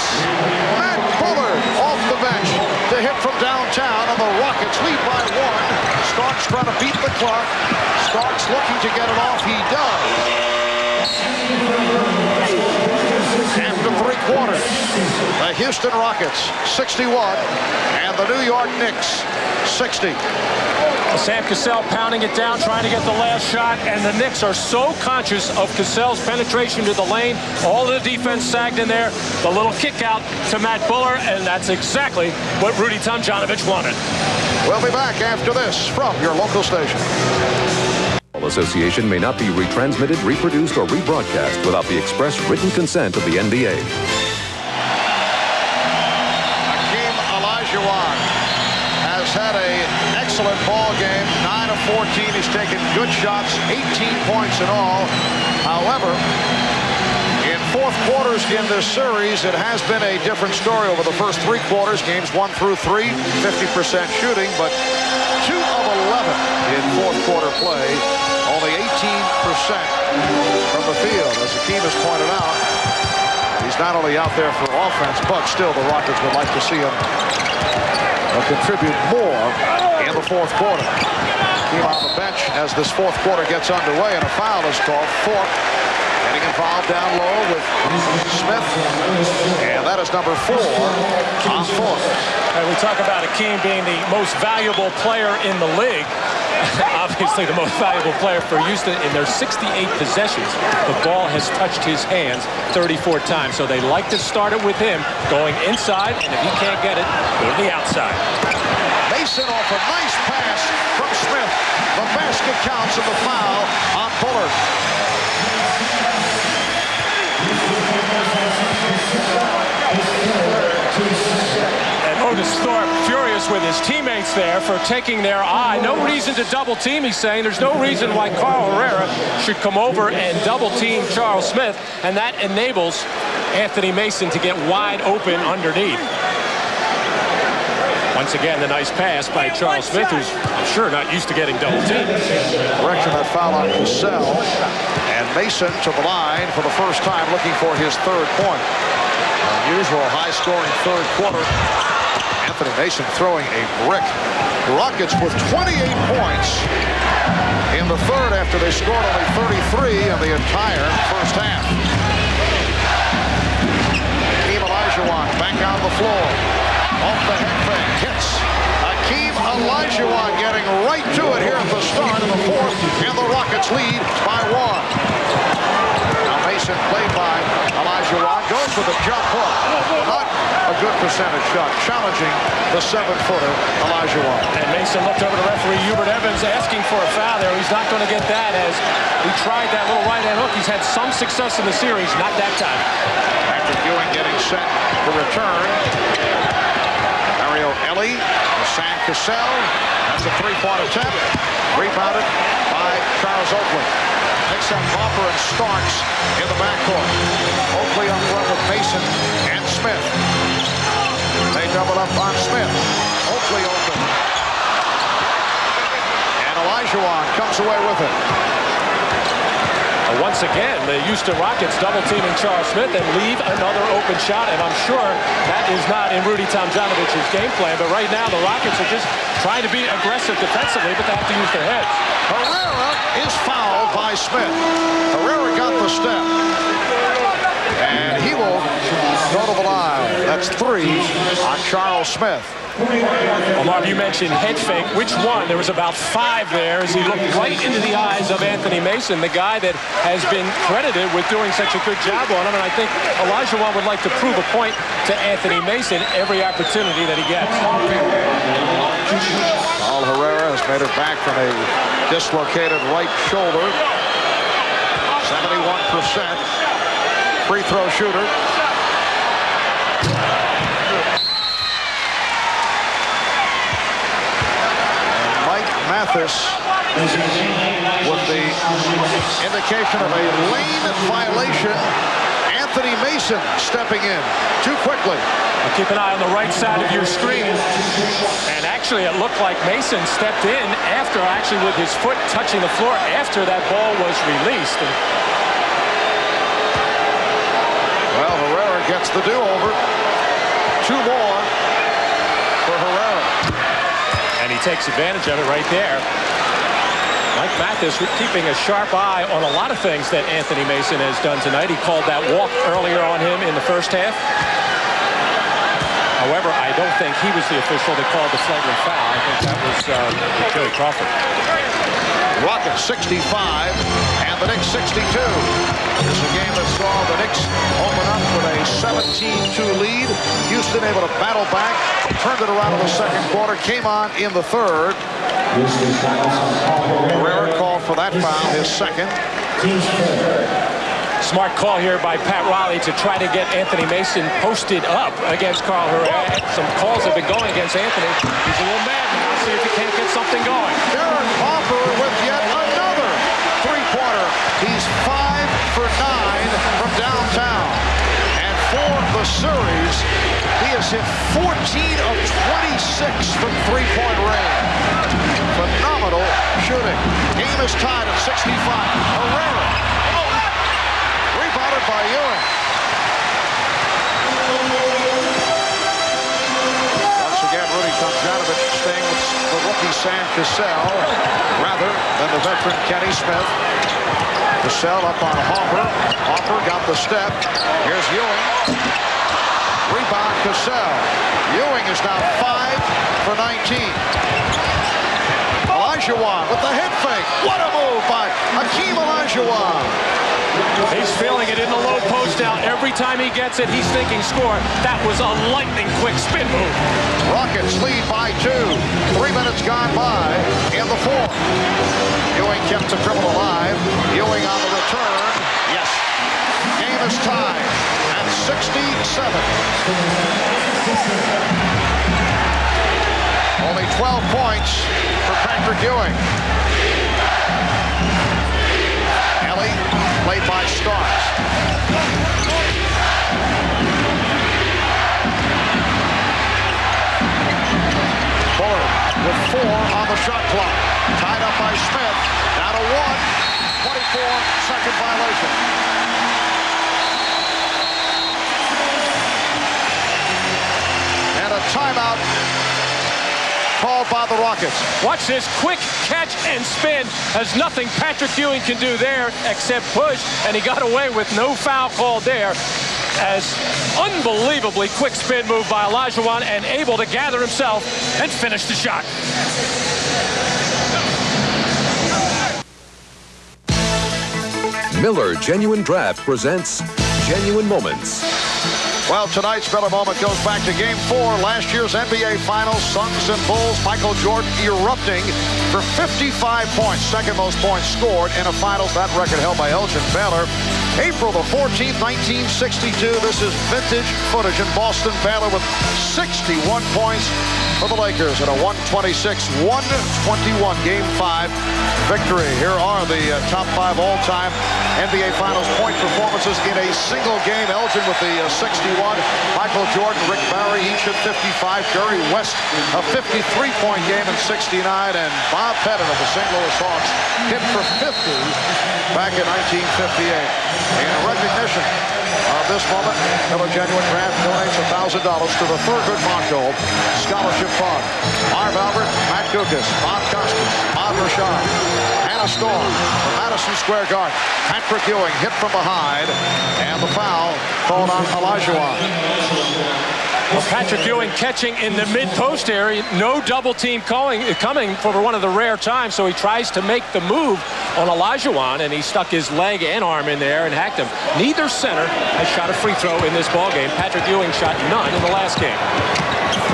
Matt Bullard off the bench to hit from downtown, and the Rockets lead by 1. Starks trying to beat the clock. Starks looking to get it off. He does. After 3 quarters, the Houston Rockets 61 and the New York Knicks 60. Sam Cassell pounding it down, trying to get the last shot, and the Knicks are so conscious of Cassell's penetration to the lane. All the defense sagged in there. The little kick out to Matt Buller, and that's exactly what Rudy Tomjanovich wanted. We'll be back after this from your local station. Association may not be retransmitted, reproduced, or rebroadcast without the express written consent of the NBA. Hakeem Olajuwon has had an excellent ball game. 9 of 14. He's taken good shots, 18 points in all. However, in fourth quarters in this series, it has been a different story over the first 3 quarters. Games 1 through 3, 50% shooting, but 2 of 11 in fourth quarter play. Only 18% from the field. As Hakeem has pointed out, he's not only out there for offense, but still the Rockets would like to see him contribute more in the fourth quarter. Hakeem on the bench as this fourth quarter gets underway, and a foul is called. Thorpe getting involved down low with Smith, and that is number 4 on Thorpe. And we talk about Hakeem being the most valuable player in the league. Obviously the most valuable player for Houston. In their 68 possessions, the ball has touched his hands 34 times. So they like to start it with him going inside, and if he can't get it, go to the outside. Mason off a nice pass from Smith. The basket counts and the foul on Bullard. Otis Thorpe furious with his teammates there for taking their eye. No reason to double team, he's saying. There's no reason why Carl Herrera should come over and double team Charles Smith, and that enables Anthony Mason to get wide open underneath. Once again, the nice pass by Charles Smith, who's, I'm sure, not used to getting double teamed. Correction, that foul on Cassell. And Mason to the line for the first time, looking for his 3rd point. Unusual high-scoring third quarter. Anthony Mason throwing a brick. Rockets with 28 points in the third after they scored only 33 in the entire first half. Hakeem Olajuwon back on the floor. Off the head fake, hits. Hakeem Olajuwon getting right to it here at the start of the fourth, and the Rockets lead by 1. Now Mason played by Olajuwon, goes with a jump hook. Not a good percentage shot, challenging the 7-footer, Olajuwon. And Mason looked over to referee Hubert Evans asking for a foul there. He's not going to get that as he tried that little right-hand hook. He's had some success in the series, not that time. Patrick Ewing getting set to return. Mario Ellie, Sam Cassell. That's a three-point attempt. Rebounded by Charles Oakley. Picks up Hopper and Starks in the backcourt. Oakley up front with Mason and Smith. They double up on Smith. Oakley open. And Olajuwon comes away with it. Once again, the Houston Rockets double-teaming Charles Smith and leave another open shot, and I'm sure that is not in Rudy Tomjanovich's game plan, but right now the Rockets are just trying to be aggressive defensively, but they have to use their heads. Herrera is fouled by Smith. Herrera got the step. And he will go to the line. That's 3 on Charles Smith. Well, Marv, you mentioned head fake. Which one? There was about 5 there as he looked right into the eyes of Anthony Mason, the guy that has been credited with doing such a good job on him. And I think Olajuwon would like to prove a point to Anthony Mason every opportunity that he gets. Paul Herrera has made it back from a dislocated right shoulder. 71% free throw shooter. Mathis with the indication of a lane violation. Anthony Mason stepping in too quickly. Well, keep an eye on the right side of your screen. And actually, it looked like Mason stepped in after, actually with his foot touching the floor after that ball was released. Well, Herrera gets the do-over. 2 more for Herrera. And he takes advantage of it right there. Mike Mathis keeping a sharp eye on a lot of things that Anthony Mason has done tonight. He called that walk earlier on him in the first half. However, I don't think he was the official that called the flagrant foul. I think that was Joey Crawford. Rockets 65 and the Knicks 62. This is a game that saw the Knicks open up with a 17-2 lead. Houston able to battle back, turned it around in the second quarter, came on in the third. Herrera called for that foul, his second. Smart call here by Pat Riley to try to get Anthony Mason posted up against Carl Herrera. Some calls have been going against Anthony. He's a little mad now. See if he can't get something going. Derek Hopper with yet another three-pointer. He's 5 for 9 from downtown. And for the series, he has hit 14 of 26 from three-point range. Phenomenal shooting. Game is tied at 65. Herrera. Rebounded by Ewing. Once again, Rudy Tomjanovich staying with the rookie Sam Cassell rather than the veteran Kenny Smith. Cassell up on Hopper. Hopper got the step. Here's Ewing. Rebound Cassell. Ewing is now 5 for 19. Olajuwon with the head fake. What a move by Hakeem Olajuwon. He's feeling it in the low post now. Every time he gets it, he's thinking score. That was a lightning quick spin move. Rockets lead by 2. 3 minutes gone by in the fourth. Ewing kept the dribble alive. Ewing on the return. Yes. Game is tied at 67. Only 12 points for Patrick Ewing. Ellie played by Starks. Fuller with 4 on the shot clock. Tied up by Smith. Down to 1. 24-second violation. And a timeout called by the Rockets. Watch this quick catch and spin. There's nothing Patrick Ewing can do there except push, and he got away with no foul called there. As unbelievably quick spin move by Olajuwon and able to gather himself and finish the shot. Miller Genuine Draft presents Genuine Moments. Well, tonight's Miller moment goes back to Game 4, last year's NBA Finals. Suns and Bulls. Michael Jordan erupting for 55 points, second most points scored in a Finals. That record held by Elgin Baylor. April the 14th, 1962. This is vintage footage in Boston. Baylor with 61 points for the Lakers in a 126-121 Game 5 victory. Here are the top 5 all-time NBA Finals point performances in a single game. Elgin with the 61. Michael Jordan, Rick Barry, each at 55. Jerry West, a 53-point game in 69. And Bob Pettit of the St. Louis Hawks hit for 50 back in 1958. In recognition of this moment, Miller Genuine Draft donates $1,000 to the Thurgood Marshall Scholarship Fund. Marv Albert, Matt Dukas, Bob Costas, Bob Rashad, Anna Storm from Madison Square Garden. Patrick Ewing hit from behind, and the foul called on Olajuwon. Well, Patrick Ewing catching in the mid-post area. No double team coming for one of the rare times, so he tries to make the move on Olajuwon, and he stuck his leg and arm in there and hacked him. Neither center has shot a free throw in this ballgame. Patrick Ewing shot none in the last game.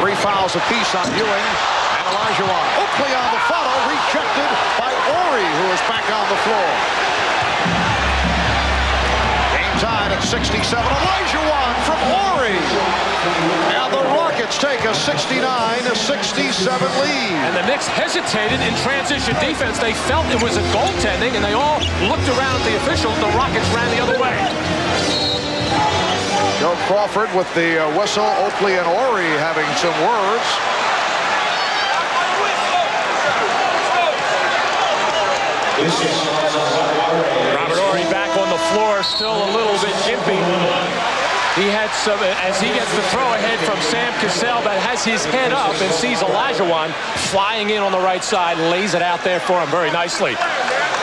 3 fouls apiece on Ewing and Olajuwon. Oakley on the follow, rejected by Ori, who is back on the floor. Game tied at 67. Olajuwon from Ori. And the Rockets take a 69-67 lead. And the Knicks hesitated in transition defense. They felt it was a goaltending, and they all looked around at the officials. The Rockets ran the other way. Joe Crawford with the whistle. Oakley and Ori having some words. Robert Ori back on the floor, still a little bit gimpy. He had some, as he gets the throw ahead from Sam Cassell, that has his head up and sees Olajuwon flying in on the right side, lays it out there for him very nicely.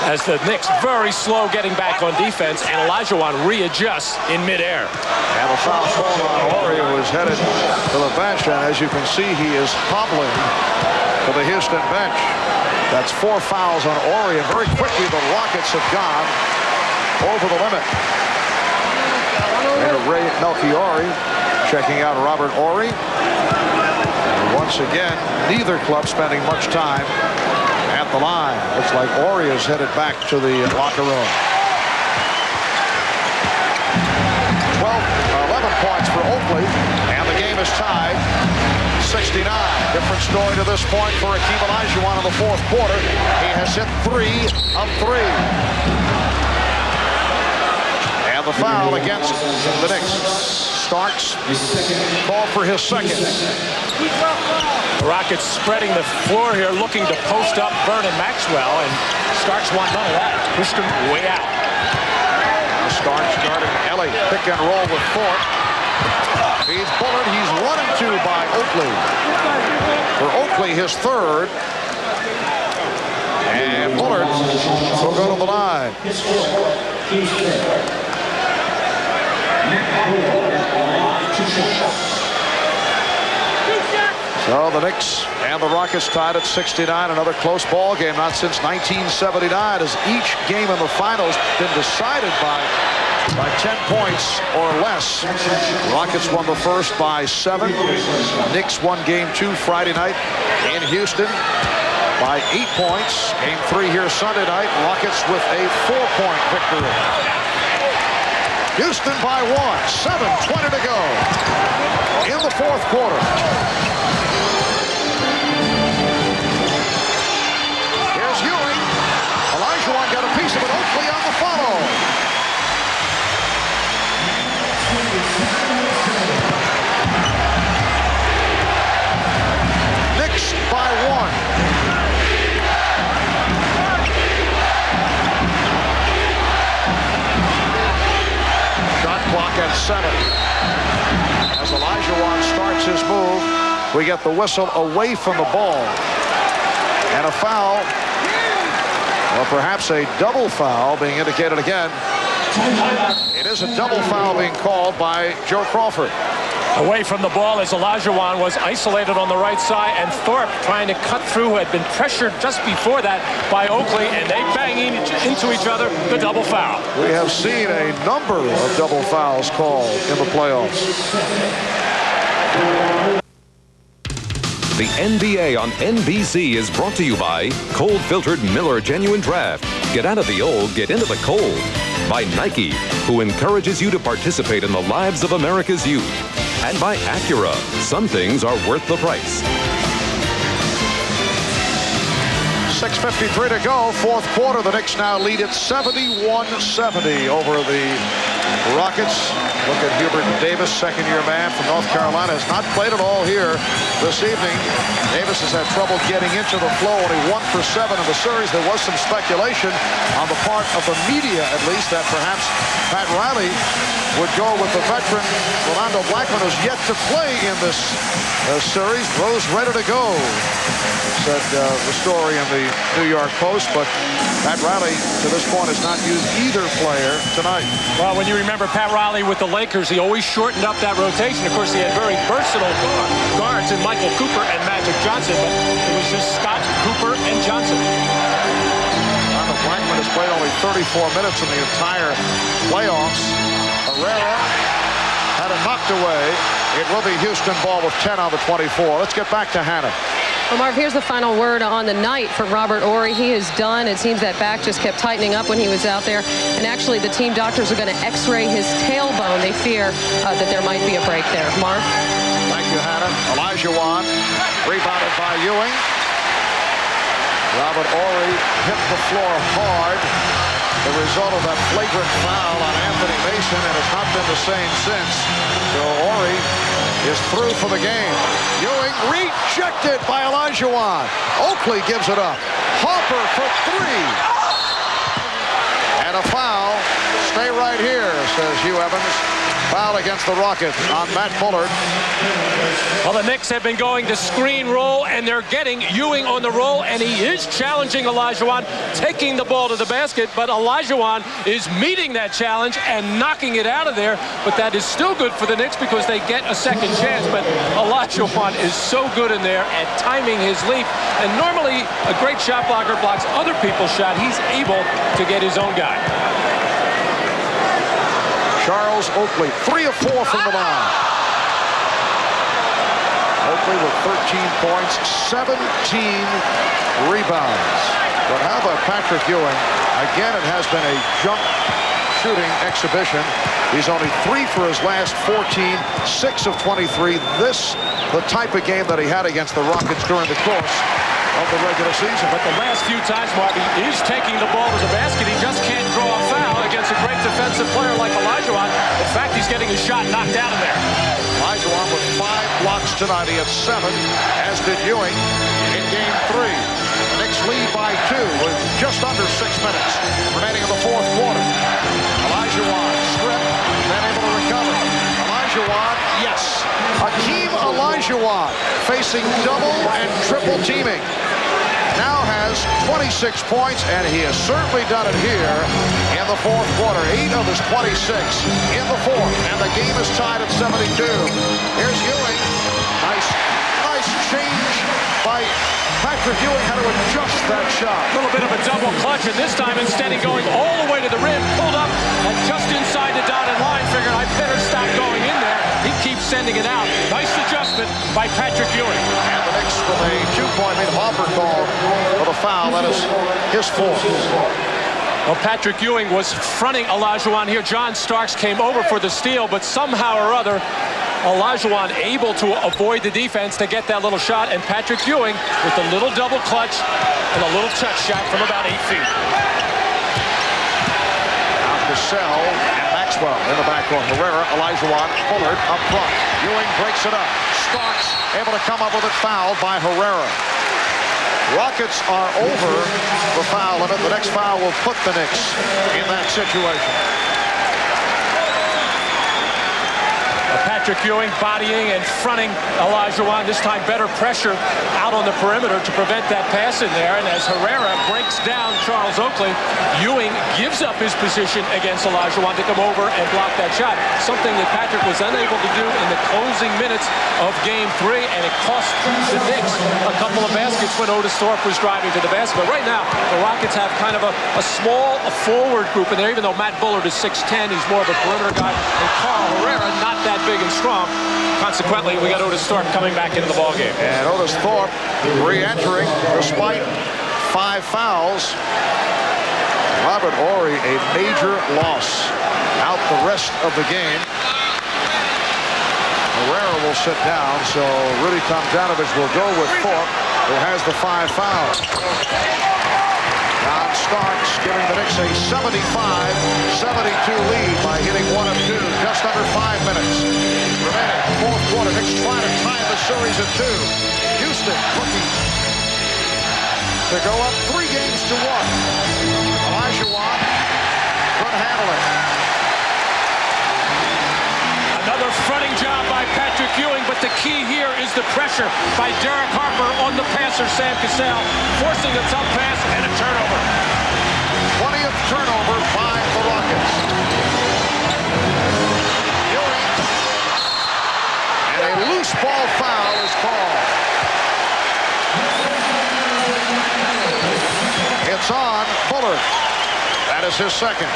As the Knicks very slow getting back on defense, and Olajuwon readjusts in midair. And a foul called on Ori, who is headed to the bench, and as you can see, he is hobbling to the Houston bench. That's 4 fouls on Ori, and very quickly the Rockets have gone over the limit. And Ray Melchiori checking out Robert Ori. And once again, neither club spending much time at the line. Looks like Ori is headed back to the locker room. 11 points for Oakley, and the game is tied 69. Different story to this point for Akeem Olajuwon in the fourth quarter. He has hit 3 of 3. The foul against the Knicks. Starks called for his second. The Rockets spreading the floor here, looking to post up Vernon Maxwell, and Starks want none of that. Pushed him way out. Starks guarding Ellie. Pick and roll with Fort. He's Bullard. He's 1 and 2 by Oakley. For Oakley, his third. And Bullard will go to the line. So the Knicks and the Rockets tied at 69. Another close ball game, not since 1979, as each game in the finals been decided by 10 points or less. Rockets won the first by 7. Knicks won game 2 Friday night in Houston by 8 points. Game 3 here Sunday night. Rockets with a 4-point victory. Houston by 1, 7:20 to go in the fourth quarter. Here's Ewing. Olajuwon got a piece of it. Oakley on the follow. Knicks by 1. Clock at 7. As Olajuwon starts his move, we get the whistle away from the ball. And a foul, or perhaps a double foul being indicated again. It is a double foul being called by Joe Crawford. Away from the ball as Olajuwon was isolated on the right side, and Thorpe trying to cut through, who had been pressured just before that by Oakley, and they bang into each other, the double foul. We have seen a number of double fouls called in the playoffs. The NBA on NBC is brought to you by cold-filtered Miller Genuine Draft. Get out of the old, get into the cold. By Nike, who encourages you to participate in the lives of America's youth. And by Acura, some things are worth the price. 6:53 to go, fourth quarter. The Knicks now lead at 71-70 over the Rockets. Look at Hubert Davis, second-year man from North Carolina, has not played at all here this evening. Davis has had trouble getting into the flow, only 1 for 7 in the series. There was some speculation on the part of the media, at least, that perhaps Pat Riley would go with the veteran. Rolando Blackman has yet to play in this series. Rose ready to go, said the story in the New York Post, but Pat Riley to this point has not used either player tonight. Well, when you remember Pat Riley with the Lakers, he always shortened up that rotation. Of course, he had very versatile guards in Michael Cooper and Magic Johnson, but it was just Scott, Cooper, and Johnson. Rolando Blackman has played only 34 minutes in the entire playoffs. Herrera had it knocked away. It will be Houston ball with 10 on the 24. Let's get back to Hannah. Well, Mark, here's the final word on the night for Robert Horry. He is done. It seems that back just kept tightening up when he was out there. And actually, the team doctors are going to x-ray his tailbone. They fear that there might be a break there. Mark? Thank you, Hannah. Olajuwon, rebounded by Ewing. Robert Horry hit the floor hard. The result of that flagrant foul on Anthony Mason, and it's not been the same since. So Horry is through for the game. Ewing rejected by Olajuwon. Oakley gives it up. Hopper for 3. And a foul. Stay right here, says Hugh Evans. Foul against the Rockets on Matt Bullard. Well, the Knicks have been going to screen roll, and they're getting Ewing on the roll, and he is challenging Olajuwon, taking the ball to the basket, but Olajuwon is meeting that challenge and knocking it out of there. But that is still good for the Knicks because they get a second chance. But Olajuwon is so good in there at timing his leap, and normally a great shot blocker blocks other people's shot. He's able to get his own guy. Charles Oakley, 3 of 4 from the line. Oakley with 13 points, 17 rebounds. But how about Patrick Ewing? Again, it has been a jump shooting exhibition. He's only 3 for his last 14, 6 of 23. This, the type of game that he had against the Rockets during the course of the regular season. But the last few times, Marty, he's taking the ball to the basket. He just can't draw a foul against a great defensive player like Olajuwon. In fact, he's getting his shot knocked out of there. Olajuwon with 5 blocks tonight. He had 7, as did Ewing in game 3. The Knicks lead by 2 with just under 6 minutes remaining in the fourth quarter. Olajuwon stripped, then able to recover. Olajuwon, yes. Hakeem Olajuwon facing double and triple teaming. Now has 26 points, and he has certainly done it here in the fourth quarter. 8 of his 26 in the fourth, and the game is tied at 72. Here's Ewing. Nice change by Patrick Ewing. Had to adjust that shot. A little bit of a double clutch, and this time instead of going all the way to the rim, pulled up and just inside the dotted line, figured I better stop going in there. He keeps sending it out. Nice adjustment by Patrick Ewing. And the Knicks with a 2-point lead. Hopper called for the foul. That is his fourth. Well, Patrick Ewing was fronting Olajuwon here. John Starks came over for the steal, but somehow or other, Olajuwon able to avoid the defense to get that little shot, and Patrick Ewing with a little double clutch and a little touch shot from about 8 feet. Now Cassell and Maxwell in the backcourt. Herrera, Olajuwon, Bullard up front. Ewing breaks it up. Starks able to come up with it, fouled by Herrera. Rockets are over the foul limit. The next foul will put the Knicks in that situation. Patrick Ewing bodying and fronting Olajuwon. This time better pressure out on the perimeter to prevent that pass in there. And as Herrera breaks down Charles Oakley, Ewing gives up his position against Olajuwon to come over and block that shot. Something that Patrick was unable to do in the closing minutes of Game 3, and it cost the Knicks a couple of baskets when Otis Thorpe was driving to the basket. But right now, the Rockets have kind of a small forward group in there, even though Matt Bullard is 6'10", he's more of a perimeter guy, and Carl Herrera not that big and strong. Consequently, we got Otis Thorpe coming back into the ballgame. And Otis Thorpe re-entering despite 5 fouls. Robert Horry, a major loss, out the rest of the game. Herrera will sit down, so Rudy Tomjanovich will go with Thorpe, who has the 5 fouls. John Starks giving the Knicks a 75-72 lead by hitting 1 of 2, just under 5 minutes. Remaining fourth quarter, Knicks trying to tie the series at 2. Houston looking to go up 3 games to 1. Olajuwon couldn't handle it. Another fronting job by Patrick Ewing, but the key here is the pressure by Derek Harper on the passer, Sam Cassell, forcing a tough pass and a turnover. 20th turnover by the Rockets. Ewing, and a loose ball foul is called. It's on Bullard. That is his second.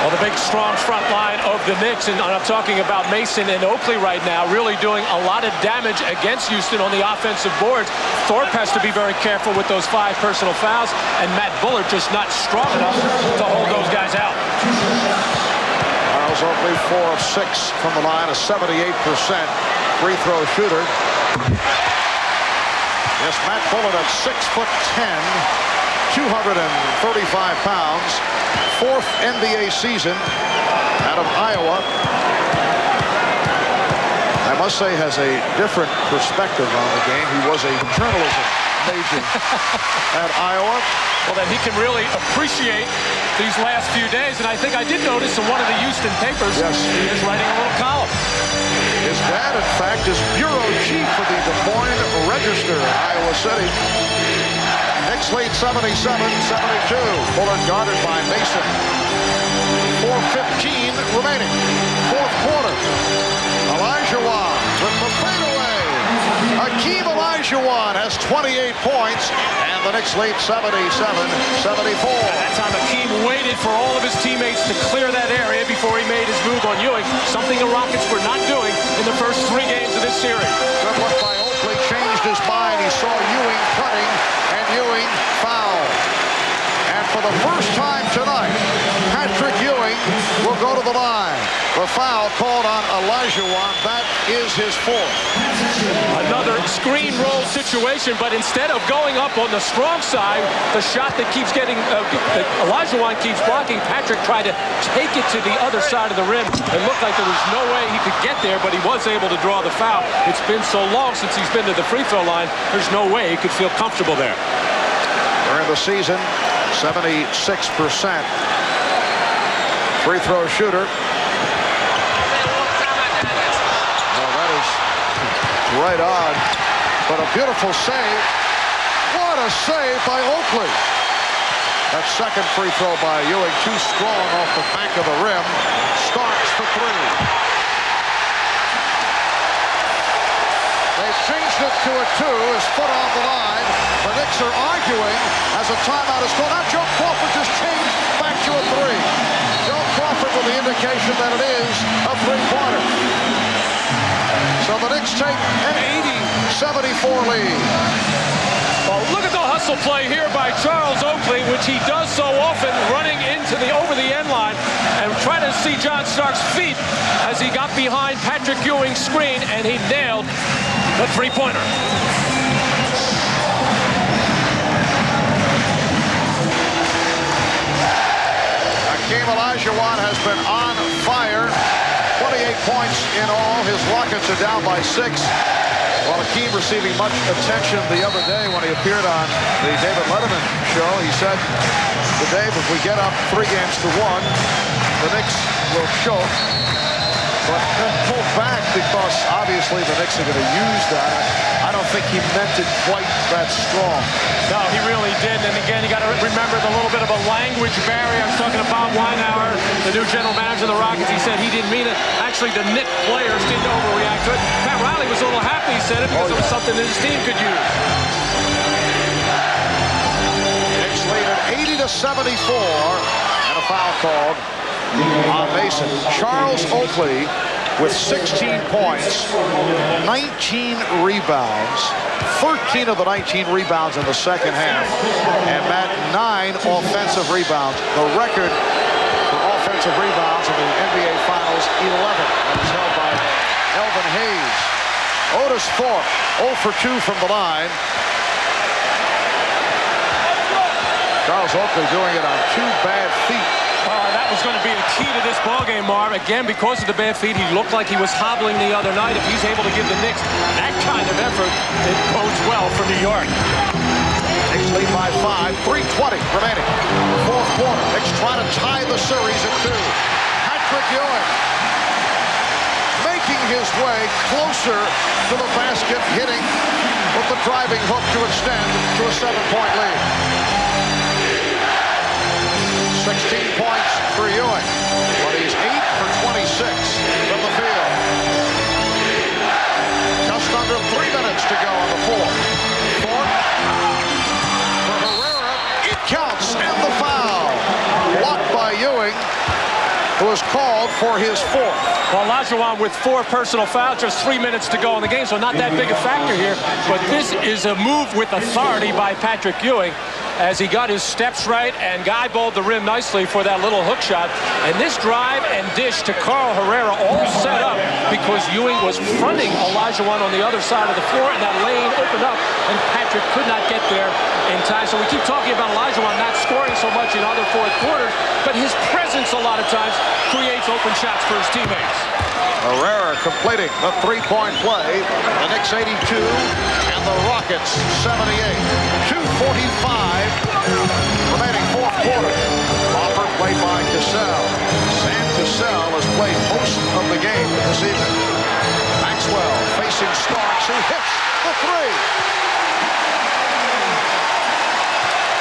Well, the big, strong front line of the Knicks, and I'm talking about Mason and Oakley right now, really doing a lot of damage against Houston on the offensive boards. Thorpe has to be very careful with those 5 personal fouls, and Matt Bullard just not strong enough to hold those guys out. Charles Oakley 4 of 6 from the line, a 78% free throw shooter. Yes, Matt Bullard at 6'10", 235 pounds. 4th NBA season out of Iowa. I must say has a different perspective on the game. He was a journalism major at Iowa. Well, then he can really appreciate these last few days. And I think I did notice in one of the Houston papers, yes, he was writing a little column. His dad, in fact, is bureau chief for the Des Moines Register in Iowa City. Knicks lead 77-72. Bullard guarded by Mason. 4:15 remaining. Fourth quarter. Olajuwon with the fadeaway. Hakeem Olajuwon has 28 points, and the Knicks lead 77-74. That time Hakeem waited for all of his teammates to clear that area before he made his move on Ewing, something the Rockets were not doing in the first 3 games of this series. Good look by Oakley, changed his mind. He saw Ewing cutting, and Ewing fouled. And for the first time tonight, Patrick Ewing will go to the line. The foul called on Olajuwon. That is his 4th. Another screen roll situation, but instead of going up on the strong side, the shot that keeps getting, Olajuwon keeps blocking, Patrick tried to take it to the other side of the rim. It looked like there was no way he could get there, but he was able to draw the foul. It's been so long since he's been to the free throw line, there's no way he could feel comfortable there. During the season, 76% free throw shooter. Well, that is right on, but a beautiful save. What a save by Oakley. That second free throw by Ewing, too strong off the back of the rim. Starks for 3. They've changed it to a 2. His foot on the line. The Knicks are arguing as a timeout is called. Now Joe Crawford just changed back to a 3. Joe Crawford with the indication that it is a 3-pointer. So the Knicks take an 80-74 lead. Well, look at the hustle play here by Charles Oakley, which he does so often, running into the over the end line and trying to see John Starks' feet as he got behind Patrick Ewing's screen, and he nailed the 3-pointer. Hakeem Olajuwon has been on fire. 28 points in all. His Rockets are down by 6. While Hakeem receiving much attention the other day when he appeared on the David Letterman show, he said, Dave, if we get up 3 games to 1, the Knicks will choke, but then pull back because obviously the Knicks are going to use that. I don't think he meant it quite that strong. No, he really did. And again, you got to remember the little bit of a language barrier. I was talking to Bob Weinauer, the new general manager of the Rockets. He said he didn't mean it. Actually, the Knicks players didn't overreact to it. Pat Riley was a little happy he said it because it was something that his team could use. Knicks lead at 80-74, and a foul called on Mason. Charles Oakley with 16 points, 19 rebounds, 13 of the 19 rebounds in the second half, and Matt, 9 offensive rebounds. The record for offensive rebounds in the NBA Finals, 11. That is held by Elvin Hayes. Otis Thorpe, 0 for 2 from the line. Charles Oakley doing it on 2 bad feet. That was going to be the key to this ballgame, Marv. Again, because of the bad feet, he looked like he was hobbling the other night. If he's able to give the Knicks that kind of effort, it bodes well for New York. Knicks lead by 5, 3:20 remaining. Fourth quarter. Knicks trying to tie the series at 2. Patrick Ewing making his way closer to the basket, hitting with the driving hook to extend to a 7-point lead. 16 points for Ewing, but he's 8 for 26 from the field. Just under 3 minutes to go on the fourth. Thorpe for Herrera. It counts, and the foul. Blocked by Ewing, who was called for his 4th. Well, Olajuwon with 4 personal fouls, just 3 minutes to go in the game, so not that big a factor here. But this is a move with authority by Patrick Ewing, as he got his steps right and guy-balled the rim nicely for that little hook shot. And this drive and dish to Carl Herrera all set up because Ewing was fronting Olajuwon on the other side of the floor, and that lane opened up, and Patrick could not get there in time. So we keep talking about Olajuwon not scoring so much in other fourth quarters, but his presence a lot of times creates open shots for his teammates. Herrera completing the 3-point play. The Knicks 82 and the Rockets 78. 2:45 remaining fourth quarter. Hopper played by Cassell. Sam Cassell has played most of the game this evening. Maxwell facing Starks, who hits the 3.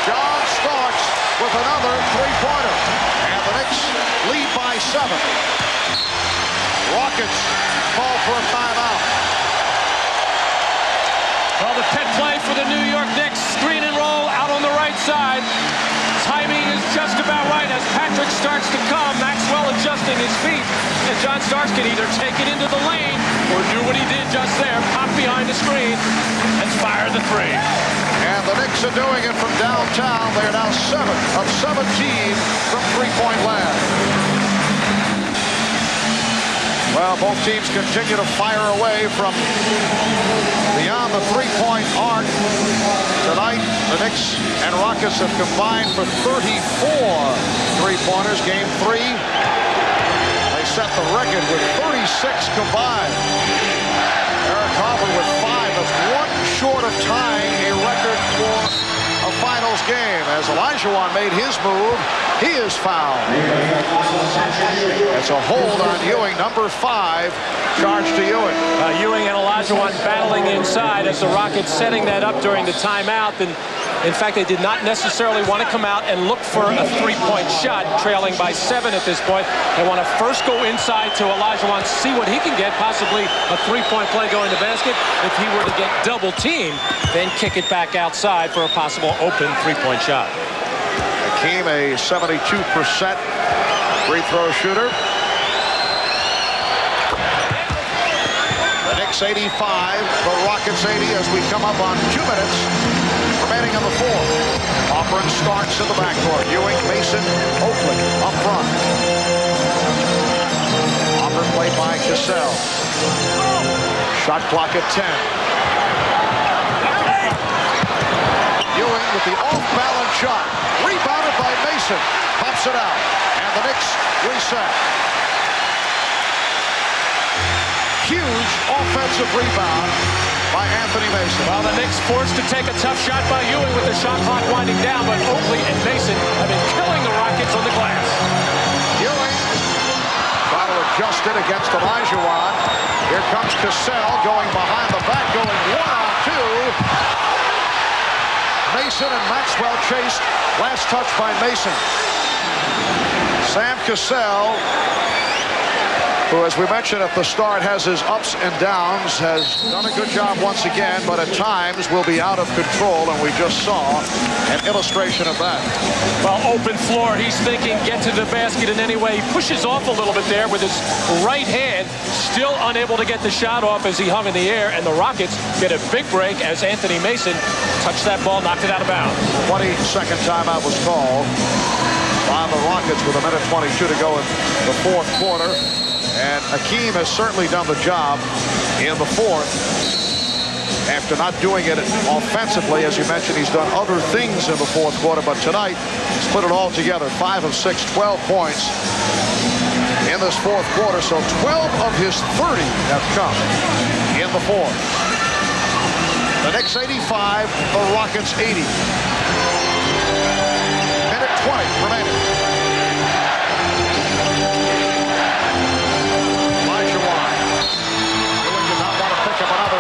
John Starks with another 3-pointer. And the Knicks lead by 7. Rockets call for a timeout. Well, the pet play for the New York Knicks. Screen and roll out on the right side. Timing is just about right as Patrick starts to come. Maxwell adjusting his feet. And John Starks can either take it into the lane or do what he did just there, pop behind the screen and fire the 3. And the Knicks are doing it from downtown. They are now 7 of 17 from 3-point land. Well, both teams continue to fire away from beyond the 3-point arc. Tonight, the Knicks and Rockets have combined for 34 3-pointers. Game 3, they set the record with 36 combined. Eric Hoffer with 5. That's 1 short of tying a record for a finals game. As Olajuwon made his move, he is fouled. It's a hold on Ewing, number 5, charged to Ewing. Ewing and Olajuwon battling inside as the Rockets setting that up during the timeout. And in fact, they did not necessarily want to come out and look for a 3-point shot, trailing by 7 at this point. They want to first go inside to Olajuwon, see what he can get, possibly a 3-point play going to basket. If he were to get double teamed, then kick it back outside for a possible open 3-point shot. Hakeem, a 72% free throw shooter. The Knicks 85, the Rockets 80 as we come up on 2 minutes remaining on the fourth. Hopper and Starks in the backcourt. Ewing, Mason, Oakley up front. Hopper played by Cassell. Shot clock at 10. Ewing with the off-balance shot. Rebounded by Mason. Pops it out. And the Knicks reset. Huge offensive rebound by Anthony Mason. Well, the Knicks forced to take a tough shot by Ewing with the shot clock winding down, but Oakley and Mason have been killing the Rockets on the glass. Ewing adjusted against Olajuwon. Here comes Cassell going behind the back, going 1-on-2. Mason and Maxwell chased. Last touch by Mason. Sam Cassell, who, as we mentioned at the start, has his ups and downs, has done a good job once again, but at times will be out of control, and we just saw an illustration of that. Well, open floor, he's thinking get to the basket in any way. He pushes off a little bit there with his right hand, still unable to get the shot off as he hung in the air, and the Rockets get a big break as Anthony Mason touched that ball, knocked it out of bounds. 22nd timeout was called by the Rockets with 1:22 to go in the fourth quarter. And Hakeem has certainly done the job in the fourth. After not doing it offensively, as you mentioned, he's done other things in the fourth quarter. But tonight, he's put it all together. 5 of 6, 12 points in this fourth quarter. So 12 of his 30 have come in the fourth. The Knicks 85, the Rockets 80. Minute 20 remaining.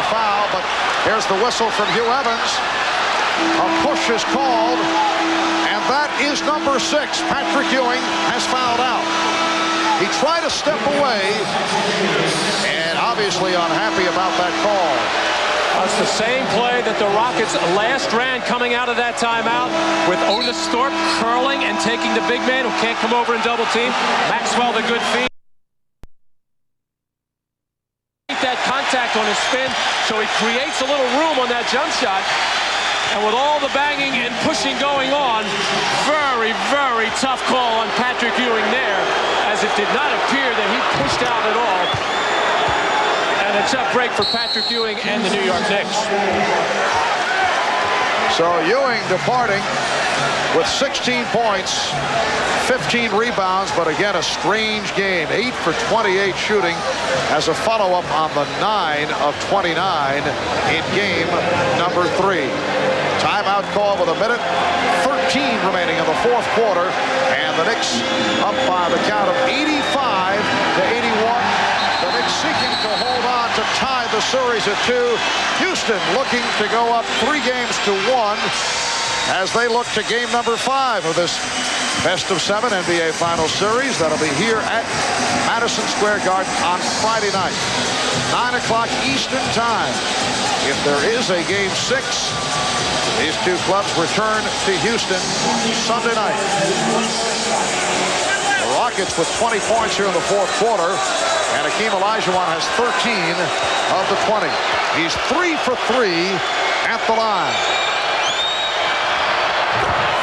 Foul, but here's the whistle from Hugh Evans. A push is called, and that is number 6. Patrick Ewing has fouled out. He tried to step away, and obviously unhappy about that call. It's the same play that the Rockets last ran coming out of that timeout, with Otis Thorpe curling and taking the big man who can't come over and double team. Maxwell, the good feed. That contact on his spin, so he creates a little room on that jump shot. And with all the banging and pushing going on, very, very tough call on Patrick Ewing there, as it did not appear that he pushed out at all. And a tough break for Patrick Ewing and the New York Knicks. So Ewing departing with 16 points, 15 rebounds, but again, a strange game. 8 for 28 shooting as a follow-up on the 9 of 29 in game number 3. Timeout call with 1:13 remaining in the fourth quarter, and the Knicks up by the count of 85 to 81. The Knicks seeking to hold on to tie the series at 2. Houston looking to go up 3 games to 1 as they look to game number 5 of this best-of-7 NBA Finals series. That'll be here at Madison Square Garden on Friday night, 9 o'clock Eastern Time. If there is a game 6, these two clubs return to Houston Sunday night. The Rockets with 20 points here in the fourth quarter, and Hakeem Olajuwon has 13 of the 20. He's 3 for 3 at the line.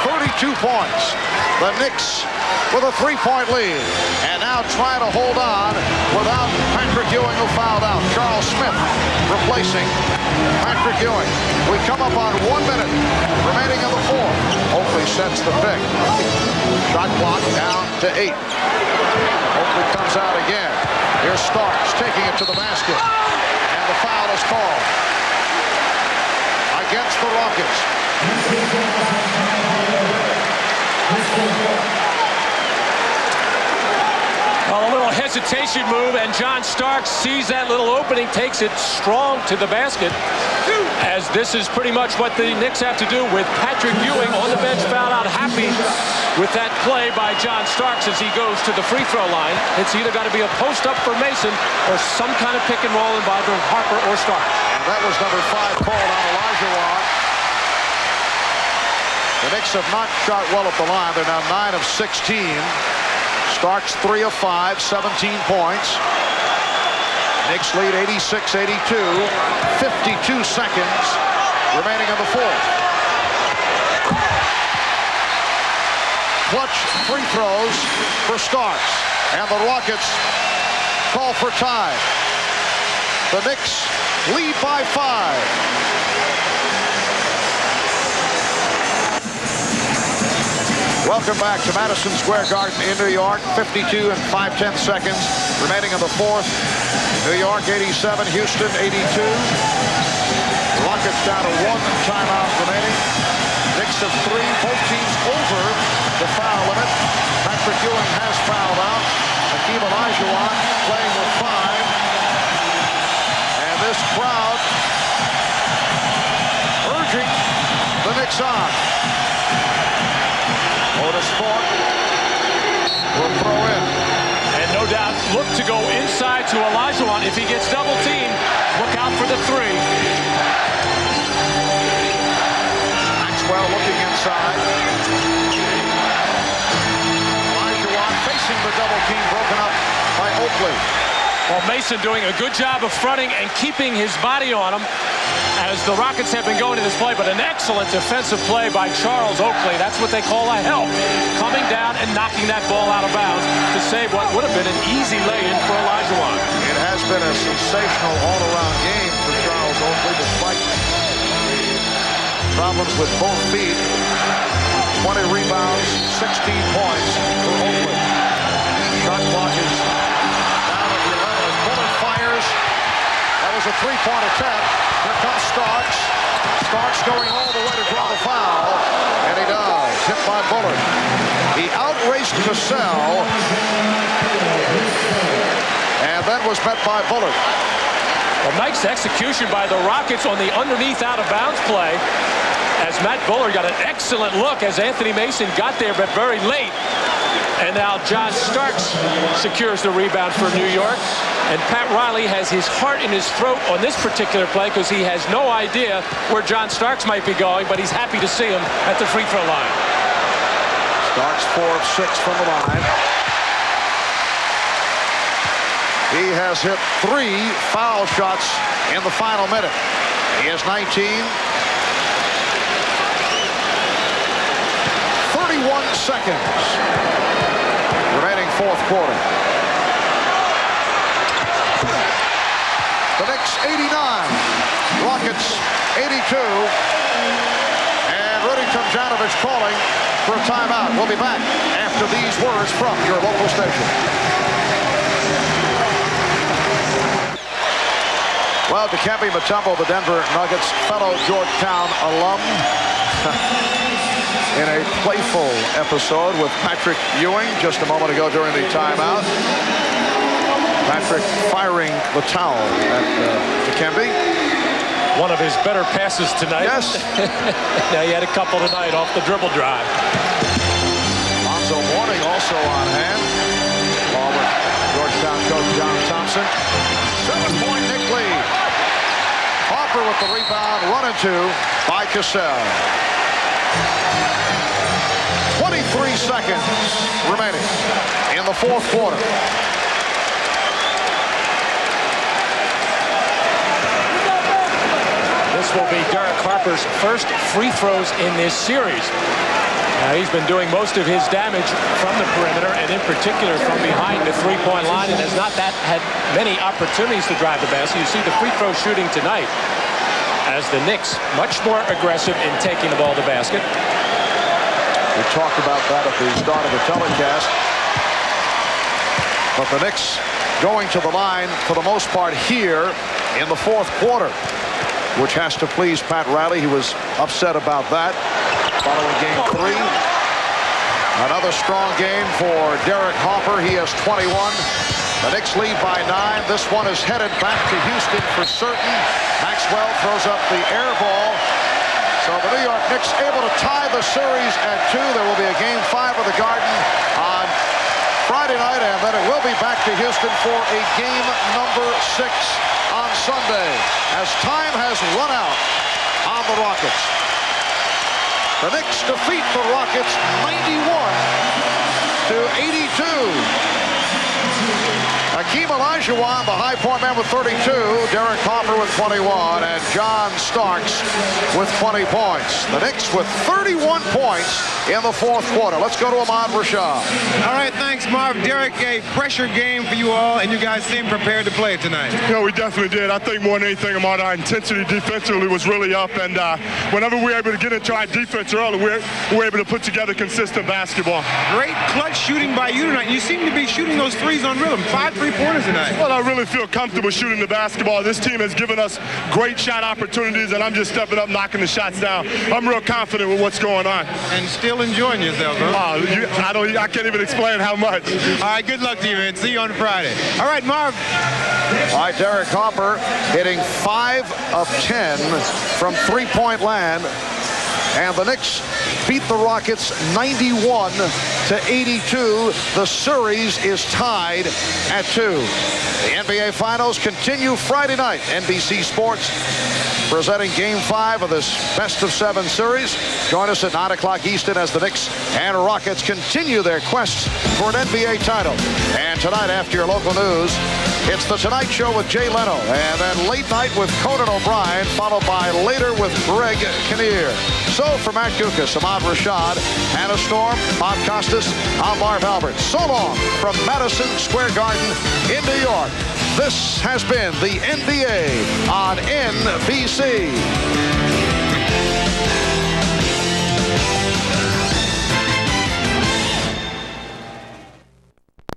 32 points. The Knicks with a 3-point lead, and now trying to hold on without Patrick Ewing, who fouled out. Charles Smith replacing Patrick Ewing. We come up on 1 minute remaining in the fourth. Oakley sets the pick. Shot clock down to 8. Oakley comes out again. Here's Starks taking it to the basket, and the foul is called against the Rockets. Well, a little hesitation move, and John Starks sees that little opening, takes it strong to the basket, as this is pretty much what the Knicks have to do with Patrick Ewing on the bench, fouled out, happy with that play by John Starks as he goes to the free throw line. It's either got to be a post up for Mason or some kind of pick and roll by either Harper or Starks. And that was number 5 called on Olajuwon. The Knicks have not shot well at the line. They're now 9 of 16. Starks 3 of 5, 17 points. Knicks lead 86-82. 52 seconds remaining in the fourth. Clutch free throws for Starks, and the Rockets call for time. The Knicks lead by 5. Welcome back to Madison Square Garden in New York. 52 and 5/10 seconds remaining in the fourth. New York 87, Houston 82. Rockets down to 1 timeout remaining. Knicks of 3, both teams over the foul limit. Patrick Ewing has fouled out. Hakeem Olajuwon playing with 5. And this crowd urging the Knicks on. Otis Thorpe will throw in. And no doubt look to go inside to Olajuwon. If he gets double teamed, look out for the 3. Maxwell looking inside. Olajuwon facing the double team, broken up by Oakley. Well, Mason doing a good job of fronting and keeping his body on him as the Rockets have been going to this play, but an excellent defensive play by Charles Oakley. That's what they call a help. Coming down and knocking that ball out of bounds to save what would have been an easy lay-in for Olajuwon. It has been a sensational all-around game for Charles Oakley, despite problems with both feet. 20 rebounds, 16 points for Oakley. Shot clock is down at the 11 as Bullard fires. That was a three-point attempt. Here comes Starks. Starks going all the way to draw the foul, and he does. Hit by Bullard. He outraced Cassell, and that was met by Bullard. Well, nice execution by the Rockets on the underneath out-of-bounds play, as Matt Bullard got an excellent look as Anthony Mason got there, but very late. And now John Starks secures the rebound for New York. And Pat Riley has his heart in his throat on this particular play because he has no idea where John Starks might be going, but he's happy to see him at the free throw line. Starks 4 of 6 from the line. He has hit 3 foul shots in the final minute. He has 19. 31 seconds remaining fourth quarter. The Knicks 89, Rockets 82, and Rudy Tomjanovich calling for a timeout. We'll be back after these words from your local station. Well, Dikembe Mutombo, the Denver Nuggets fellow Georgetown alum, in a playful episode with Patrick Ewing just a moment ago during the timeout. Patrick firing the towel at Dikembe. One of his better passes tonight. Yes. Now he had a couple tonight off the dribble drive. Lonzo Mourning also on hand, along with Georgetown coach John Thompson. 7-point Knick lead. Harper with the rebound, run into by Cassell. 23 seconds remaining in the fourth quarter. This will be Derek Harper's first free throws in this series. Now, he's been doing most of his damage from the perimeter, and in particular from behind the three-point line, and has not had many opportunities to drive the basket. You see the free throw shooting tonight as the Knicks much more aggressive in taking the ball to the basket. We talked about that at the start of the telecast. But the Knicks going to the line for the most part here in the fourth quarter, which has to please Pat Riley. He was upset about that following game 3. Another strong game for Derek Harper. He has 21. The Knicks lead by 9. This one is headed back to Houston for certain. Maxwell throws up the air ball. So the New York Knicks able to tie the series at 2. There will be a game 5 of the Garden on Friday night, and then it will be back to Houston for a game number 6 on Sunday, as time has run out on the Rockets. The Knicks defeat the Rockets 91-82. Hakeem Olajuwon, the high point man, with 32. Derek Harper with 21. And John Starks with 20 points. The Knicks with 31 points in the fourth quarter. Let's go to Ahmad Rashad. All right, thanks, Marv. Derek, a pressure game for you all, and you guys seem prepared to play tonight. Yeah, we definitely did. I think more than anything, Ahmad, our intensity defensively was really up. And whenever we were able to get into our defense early, we were able to put together consistent basketball. Great clutch shooting by you tonight. You seem to be shooting those threes on rhythm. 5 3 three-pointers tonight? Well, I really feel comfortable shooting the basketball. This team has given us great shot opportunities, and I'm just stepping up, knocking the shots down. I'm real confident with what's going on. And still enjoying yourself, huh? I can't even explain how much. All right, good luck to you, man. See you on Friday. All right, Marv. All right, Derek Hopper hitting 5 of 10 from three-point land. And the Knicks beat the Rockets 91-82. The series is tied at 2. The NBA Finals continue Friday night. NBC Sports presenting Game 5 of this best-of-7 series. Join us at 9 o'clock Eastern as the Knicks and Rockets continue their quest for an NBA title. And tonight, after your local news, it's The Tonight Show with Jay Leno, and then Late Night with Conan O'Brien, followed by Later with Greg Kinnear. So for Matt Dukas, Ahmad Rashad, Hannah Storm, Bob Costas, I'm Marv Albert. So long from Madison Square Garden in New York. This has been the NBA on NBC.